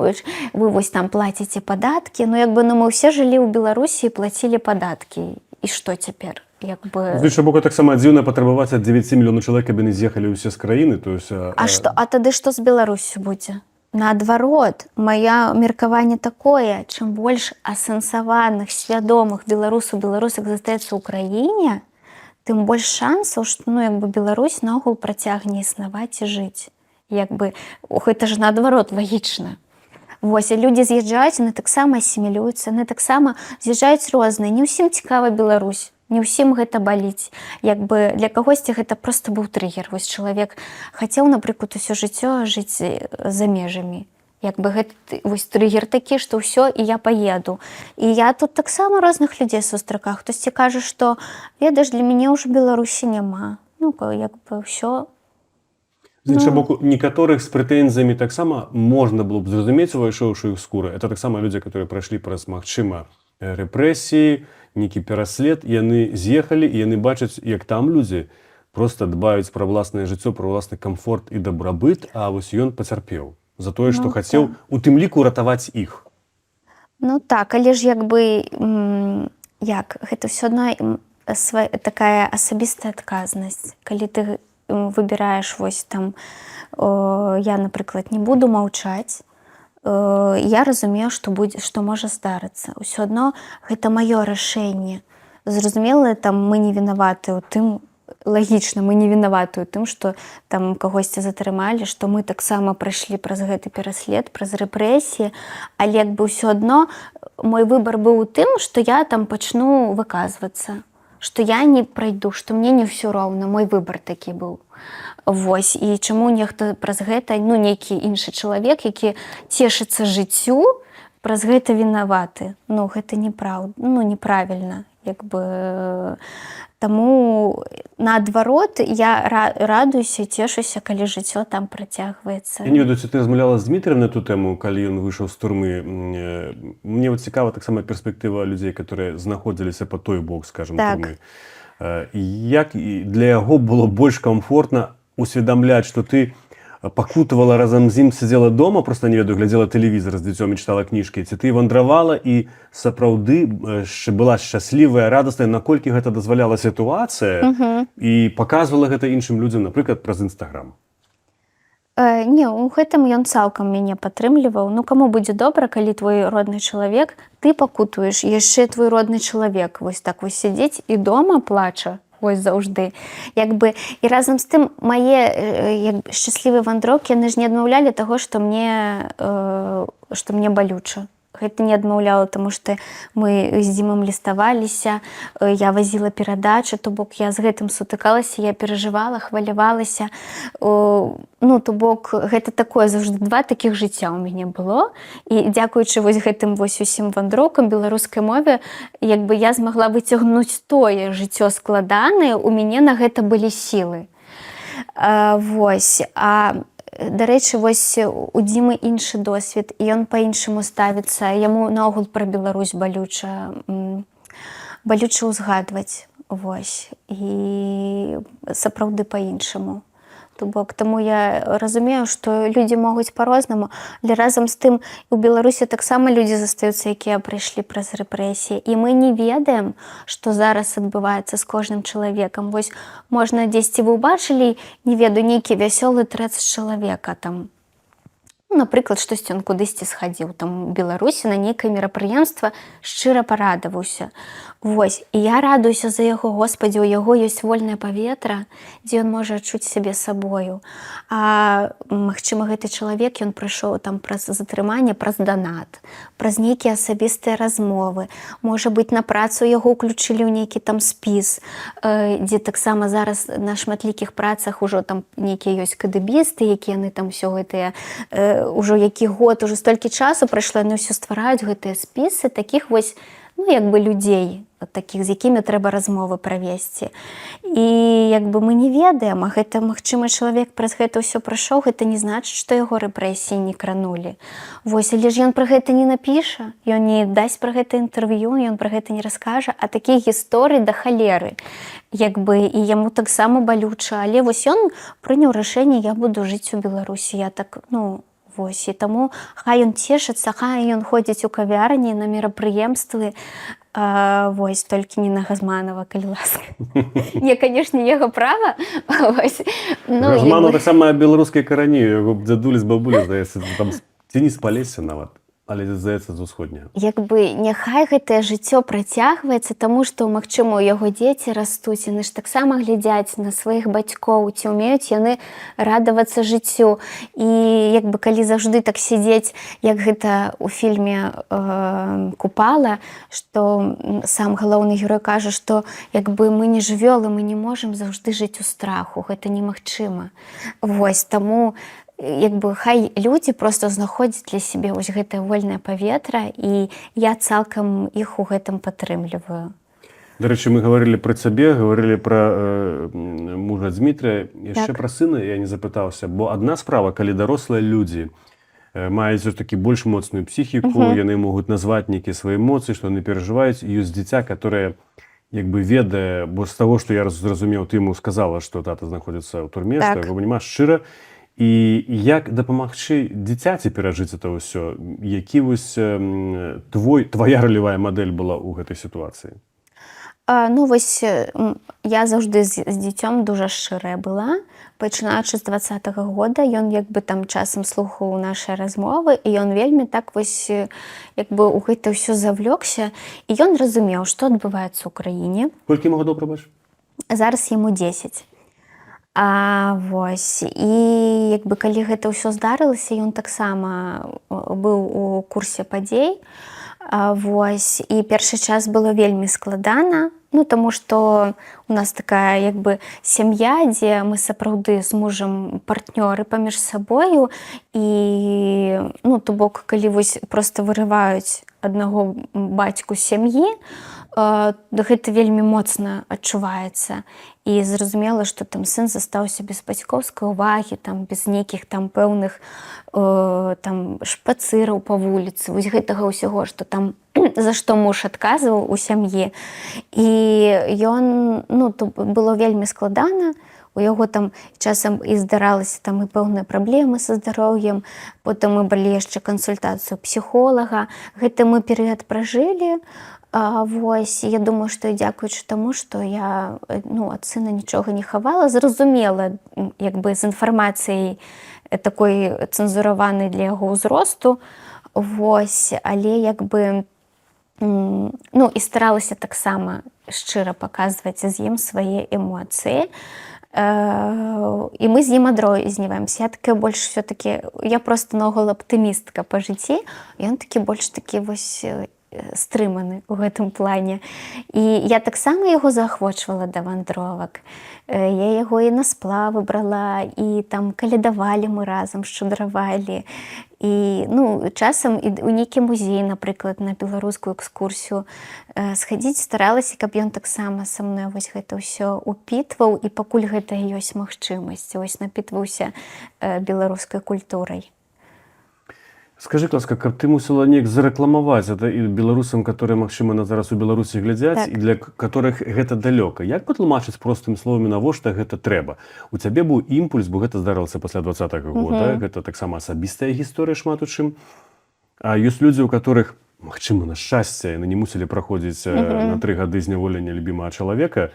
вы вось там плаціце падаткі. Мы ўсе жылі ў Беларусі і плацілі падаткі. І што цяпер? З іншага боку, таксама дзіўна патрабаваць ад 9 мільёнаў чалавек, каб яны з'ехалі ўсе з краіны. А тады што з Беларусю будзе? Наадварот, маё меркаванне такое, чым больш асэнсаваных, свядомых беларусаў застаецца ў краіне, тым больш шансаў, што Беларусь наогул працягне існаваць і жыць. Гэта ж наадварот лагічна. Вось, людзі з'язджаюць, яны таксама асімілююцца, яны таксама з'язджаюць розныя. Не ўсім цікава Беларусь, не ўсім гэта баліць. Для кагосьці гэта проста быў трыгер. Вось чалавек хацеў, напрыклад, усё жыццё жыць за межамі. Гэта вось трыгер такі, што ўсё, і я паеду. І я тут таксама розных людзей сустракаю. Хтосьці кажа, што, ведаеш, для мяне ўжо Беларусі няма. Ўсё. З іншага боку, некаторых з прэтэнзіямі таксама можна было б зразумець, увайшоўшы ў іх скуры. Это таксама людзі, которые прайшлі праз, магчыма, рэпрэсіі, нейкі пераслед, яны з'ехалі, і яны бачаць, як там людзі проста дбаюць пра ўласнае жыццё, пра ўласны камфорт і дабрабыт, а вось ён пацярпеў за тое, што хацеў, у тым ліку, ратаваць іх. Так, але ж гэта ўсё адно такая асабістая адказнасць. Калі ты выбіраеш вось там, я, напрыклад, не буду маўчаць, я разумею, што можа здарыцца. Усё адно гэта маё рашэнне. Зразумела, там мы не вінаваты ў тым, лагічна, мы не вінаваты ў тым, што там кагосьці затрымалі, што мы таксама прайшлі праз гэты пераслед, праз рэпрэсіі, але ўсё адно мой выбар быў у тым, што я там пачну выказвацца, што я не прайду, што мне не ўсё роўна, мой выбар такі быў. Вось, і чаму нехта праз гэта, нейкі іншы чалавек, які цешыцца жыццю, праз гэта вінаваты. Ну, гэта неправда, ну, неправільна. Як бы, таму, наадварот, я радуюся, цешуся, калі жыццё там працягваецца. Я не ведаю, ці ты размаўляла з Дмітрыем на ту тэму, калі ён выйшаў з турмы. Мне вот цікава таксама перспектыва людзей, которые знаходзіліся па той бок, скажем, Так. турмы. Як для яго было больш комфортна усведамляць, што ты пакутавала разам з ім, сидзела дома, просто не ведаю, глядзела тэлевізор з дзіцём і чытала кніжкі, ці ты вандравала і сапраўды была шчаслівая, радасная, наколькі гэта дазваляла сітуацыя, і паказвала гэта іншым людзям, напрыклад, праз Інстаграм? Не, у гэтым ён цалкам мяне падтрымліваў. Ну, каму будзе добра, калі твой родны чалавек, ты пакутуеш, яшчэ твой родны чалавек вось так вось сядзіць і дома плача, вось заўжды. Як бы, і разам з тым, мае шчаслівыя вандроўкі, яны ж не адмаўлялі таго, што мне балюча. Гэта не адмаўляла, таму што мы з Дзімам ліставаліся, я вазіла перадачы, то бок я з гэтым сутыкалася, я перажывала, хвалявалася. Ну, то бок, гэта такое заўжды два такіх жыцця ў мяне было. І дзякуючы вось гэтым вось усім вандроўкам беларускай мове, як бы я змагла выцягнуць тое жыццё складанае, у мяне на гэта былі сілы. Вось. Дарэчы, вось у Дзімы іншы досвед, і ён па-іншаму ставіцца. Яму наогул пра Беларусь балюча ўзгадваць. Вось. І сапраўды па-іншаму. То бок, таму я разумею, што людзі могуць па-рознаму, але разам з тым у Беларусі таксама людзі застаюцца, якія прайшлі праз рэпрэсіі. І мы не ведаем, што зараз адбываецца з кожным чалавекам. Вось можна дзесьці вы ўбачылі, не ведаю, нейкі вясёлы трэц чалавека там. Ну, напрыклад, штосьці ён кудысьці схадзіў там у Беларусі на нейкае мерапрыемства, шчыра парадаваўся. Вось. І я радуюся за яго, Господі, у яго ёсць вольнае паветра, дзе ён можа адчуць сябе сабою. А магчыма, гэты чалавек, ён прыйшоў там праз затрыманне, праз данат, праз нейкія асабістыя размовы. Можа быць, на працу яго ўключылі ў нейкі там спіс, дзе таксама зараз на шматлікіх працах ужо там нейкія ёсць кадэбісты, якія яны там усё гэтыя ўжо які год, ужо столькі часу прайшло, яны ўсё ствараюць гэтыя спісы такіх вось, ну, як бы людзей, такіх, з якімі трэба размовы правесці. І як бы мы не ведаем, а гэта, магчыма, чалавек праз гэта ўсё прайшоў, гэта не значыць, што яго рэпрэсіі не кранулі. Вось, але ж ён пра гэта не напіша, ён не дасць пра гэта інтэрв'ю, ён пра гэта не раскажа, а такіх гісторый да халеры. Як бы, і яму таксама балюча, але вось ён прыняў рашэнне, я буду жыць у Беларусі, я так, ну, вось, і таму хай ён цешыцца, хай ён ходзіць у кавярні на мерапрыемствы, вось, толькі не на Газманова, калі ласка. Не, канешне, яго права. Газманов таксама беларускай карані, яго дзядулі з бабулі, здаецца, там ці не з Палесся нават, але, здаецца, з усходняга. Як бы, няхай гэтае жыццё працягваецца, таму што, магчыма, у яго дзеці растуць, яны ж таксама глядзяць на сваіх бацькоў, ці ўмеюць яны радавацца жыццю. І як бы, калі заўжды так сядзець, як гэта ў фільме «Купала», што сам галоўны герой кажа, што як бы мы не жывёлы, мы не можам заўжды жыць у страху, гэта немагчыма. Вось, таму як бы хай людзі проста знаходзяць для сябе вось гэтае вольнае паветра, і я цалкам іх у гэтым падтрымліваю. Дарэчы, мы гаварылі пра цябе, гаварылі пра мужа Дмітрыя, яшчэ пра сына я не запытаўся, бо адна справа, калі дарослыя людзі маюць такі больш моцную псіхіку, яны могуць назваць нейкія свае эмоцыі, што яны перажываюць, і ёсць дзіця, которое як бы ведае, бо з таго, што я зразумеў, ты яму сказала, што тата знаходзіцца ў турме, што яго няма шчыра. І як дапамагчы дзіцяці перажыць это ўсё? Які вось твая ролевая мадэль была ў гэтай сітуацыі? Ну, вось я заўжды з дзіцём дужа шчырая была. Пачынаючы з 20-го года, ён як бы там часам слухаў нашы размовы, і ён вельмі так вось як бы ў гэта ўсё завлёкся, і ён разумеў, што адбываецца ў краіне. Колькі яму гадоў, прабач? Зараз яму 10. Вось, і як бы калі гэта ўсё здарылася, ён таксама быў у курсе падзей, Вось. І першы час было вельмі складана, ну, таму што у нас такая як бы сям'я, дзе мы сапраўды з мужам партнёры паміж сабою, і ну, то бок, калі вось проста вырываюць аднаго бацьку з сям'і, гэта вельмі моцна адчуваецца. І зразумела, што там сын застаўся без бацькоўскай увагі, там, без нейкіх там пэўных там шпацыраў па вуліцы, вось гэтага ўсяго, што там за што муж адказваў у сям'і. І ён, ну, то было вельмі складана, у яго там часам і здаралася там і пэўныя праблемы са здароўем, потым мы бралі яшчэ кансультацыю псіхолага. Гэты мы перыяд пражылі. Вось, я думаю, што і дзякуючы таму, што я, ну, ад сына нічога не хавала, зразумела, як бы з інфармацыяй такой цэнзураванай для яго ўзросту, вось, але як бы, ну, і старалася таксама шчыра паказваць з ім свае эмоцыі. І мы з ім адрозніваемся. Я такая больш все-таки, я просто наогул аптымістка па жыцці, ён такі больш такі вось стрыманы ў гэтым плане. І я таксама яго заахвочвала да вандровак. Я яго і на сплавы брала, і там калядавалі мы разам, шчудравалі. І, ну, часам і ў нейкі музей, напрыклад, на беларускую экскурсію схадзіць старалася, каб ён таксама са мной вось гэта ўсё упітваў, і пакуль гэта ёсць магчымасць, вось напітваўся беларускай культурай. Скажи, ласка, каб ты мусіла неяк зарэкламаваць это і беларусам, которые, магчыма, на зараз у Беларусі глядзяць, Так. і для которых гэта далёка. Як патлумачыць простымі словамі, навошта гэта трэба? У цябе быў імпульс, бо гэта здарылася пасля 20-го года, гэта таксама асабістая гісторыя шмат у чым. А ёсць людзі, у которых, магчыма, на шчасце, яны не мусілі праходзіць на 3 гады зняволення любімага чалавека.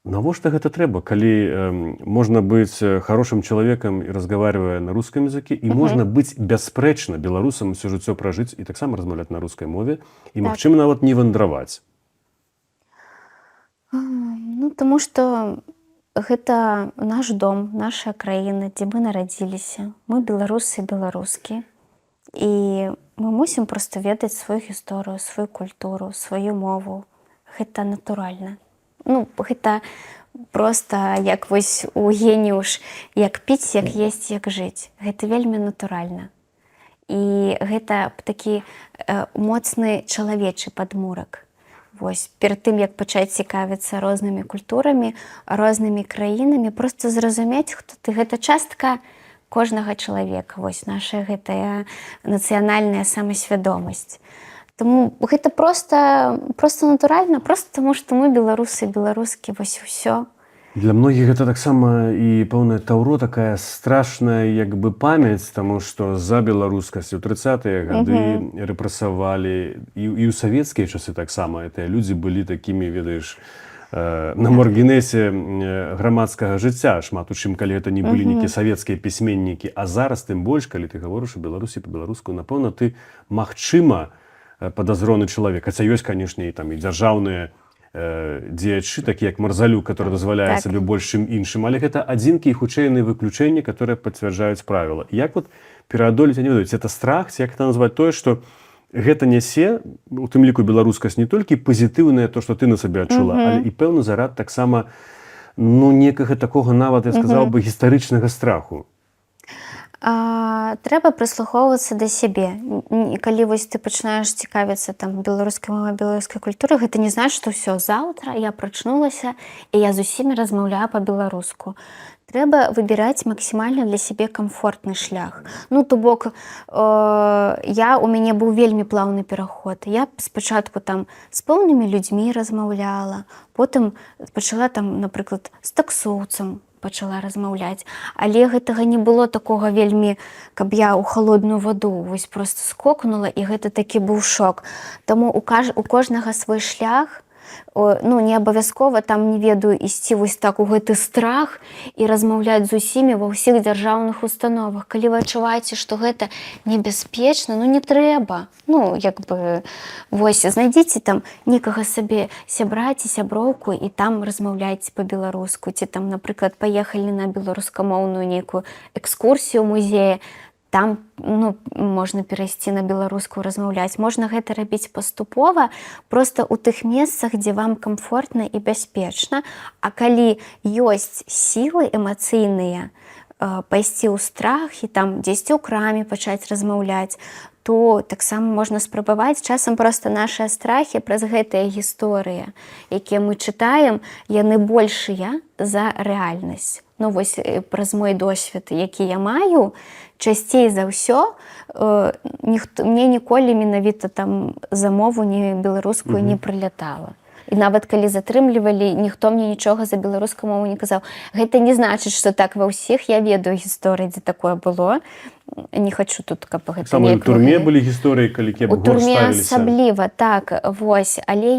Навошта гэта трэба, калі можна быць хорошым чалавекам і разговаривая на рускім языке, і можна быць бясспрэчна беларусам усё жыццё пражыць і таксама размаўляць на рускай мове, і магчыма нават не вандраваць? Ну, таму што гэта наш дом, наша краіна, дзе мы нарадзіліся. Мы беларусы і беларускі. І мы мусім проста ведаць сваю гісторыю, сваю культуру, сваю мову. Гэта натуральна. Ну, гэта проста як вось у геніуш, як піць, як есць, як жыць. Гэта вельмі натуральна. І гэта такі моцны чалавечы падмурак. Вось, перад тым, як пачаць цікавіцца рознымі культурамі, рознымі краінамі, проста зразумець, хто ты. Гэта частка кожнага чалавека. Вось, наша гэтая нацыянальная самасвядомасць. Таму гэта проста натуральна, проста таму, што мы беларусы, беларускі, вось усё. Для многіх гэта таксама і пэўная таўро, такая страшная як бы памяць, таму што за беларускасць у 30-е гады рэпрэсавалі, і ў савецкія часы таксама гэтыя людзі былі такімі, ведаеш, на маргінесе грамадскага жыцця, шмат у чым, калі гэта не былі нейкія савецкія пісьменнікі. А зараз, тым больш, калі ты гаворыш у Беларусі па-беларуску, напэўна, ты, магчыма, падазроны чалавек. Хаця ёсць, канешне, і там і дзяржаўныя дзеячы, такі як Марзалюк, который дазваляе сабе больш, чым іншым, але гэта адзінкі і хутчэйныя выключэнні, которые пацвярджаюць правіла. Як вот пераадолець, я не ведаю, это страх, ці як это назваць тое, што гэта нясе, у тым ліку беларускасць, не толькі пазітыўнае то, што ты на сабе адчула, але і пэўны зарад таксама, ну, некага такога нават, я сказаў бы, гістарычнага страху. Трэба прыслухоўвацца да сябе. Калі вось ты пачынаеш цікавіцца там беларускай мовай, беларускай культурай, гэта не значыць, што ўсё, заўтра я прачнулася і я з усімі размаўляю па-беларуску. Трэба выбіраць максімальна для сябе камфортны шлях. Ну, то бок, у мяне быў вельмі плаўны пераход. Я спачатку там з пэўнымі людзьмі размаўляла, потым пачала там, напрыклад, з таксоўцам пачала размаўляць. Але гэтага не было такога вельмі, каб я ў халодную ваду вось проста скокнула, і гэта такі быў шок. Таму у кожнага свой шлях. Ну, не абавязкова там, не ведаю, ісці вось так у гэты страх і размаўляць з усімі ва ўсіх дзяржаўных установах. Калі вы адчуваеце, што гэта небяспечна, ну не трэба. Ну, як бы, вось, знайдзіце там некага сабе сябра ці сяброўку і там размаўляйце па-беларуску. Ці там, напрыклад, паехалі на беларускамоўную нейкую экскурсію ў музеі, там можна перайсці на беларускую размаўляць. Можна гэта рабіць паступова, проста ў тых месцах, дзе вам камфортна і бяспечна. А калі ёсць сілы эмацыйныя пайсці ў страх і там дзесьці ў краме пачаць размаўляць, то таксама можна спрабаваць. Часам проста нашыя страхі праз гэтыя гісторыі, якія мы чытаем, яны большыя за рэальнасць. Вось праз мой досвед, які я маю, часцей за ўсё мне ніколі менавіта там за мову беларускую не прылятала. І нават калі затрымлівалі, ніхто мне нічога за беларускую мову не казаў. Гэта не значыць, што так ва ўсіх. Я ведаю гісторыі, дзе такое было. Не хачу тут, каб гэта... Саме ў турме былі гісторыі, калі горш ставіліся? У турме асабліва, так, вось. Але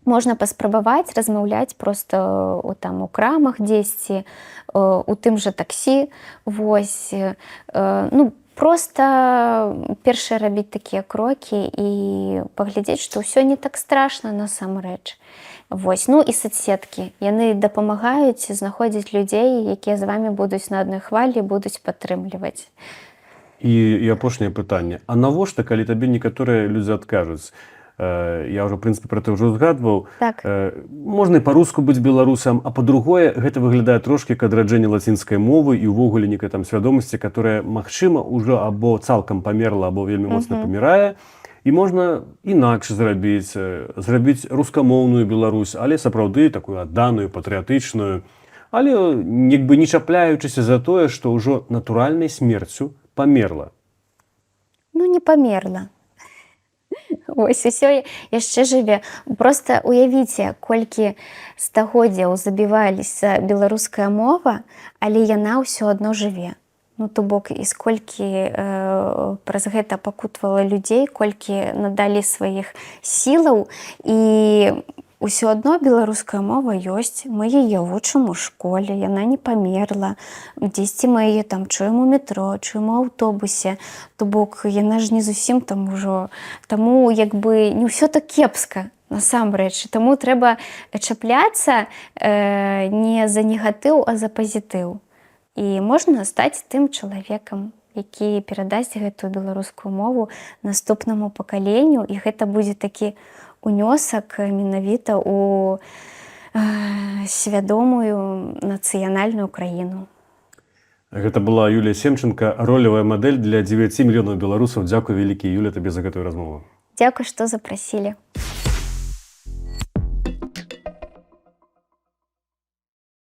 можна паспрабаваць размаўляць проста у крамах дзесьці, у тым жа таксі, вось. Проста першае рабіць такія крокі і паглядзець, што ўсё не так страшна насамрэч. Вось. І соцсеткі. Яны дапамагаюць знаходзіць людзей, якія з вамі будуць на адной хвалі, будуць падтрымліваць. І апошняе пытанне. А навошта, калі табе некаторыя людзі адкажуць? Я ўжо, в прынцыпе, пра тое ўжо згадваў. Так. Можна і па-руску быць беларусам, а па-другое, гэта выглядае трошкі як адраджэнне лацінскай мовы і ўвогуле нейкай там свядомасці, которая, магчыма, ўжо або цалкам памерла, або вельмі моцна памірае. І можна інакш зрабіць рускамоўную Беларусь, але сапраўды такую адданую, патрыятычную, але не чапляючыся за тое, што ўжо натуральнай смерцю памерла. Не памерла. Вось, усё яшчэ жыве. Проста уявіце, колькі стагоддзяў забіваліся беларуская мова, але яна ўсё адно жыве. То бок, і сколькі праз гэта пакутвала людзей, колькі надалі сваіх сілаў, і ўсё адно беларуская мова ёсць. Мы яе вучым у школе, яна не памерла. Дзесьці мы яе там чуем у метро, чуем у аўтобусе. То бок, яна ж не зусім там ужо. Таму не ўсё так кепска, насамрэч. Таму трэба чапляцца не за негатыў, а за пазітыў. І можна стаць тым чалавекам, які перадасць гэтую беларускую мову наступнаму пакаленню, і гэта будзе такі унёсак менавіта ў свядомую нацыянальную краіну. Гэта была Юлія Семченка, ролевая мадэль для 9 мільёнаў беларусаў. Дзякуй вялікі, Юля, табе за гэтую размову. Дзякуй, што запрасілі.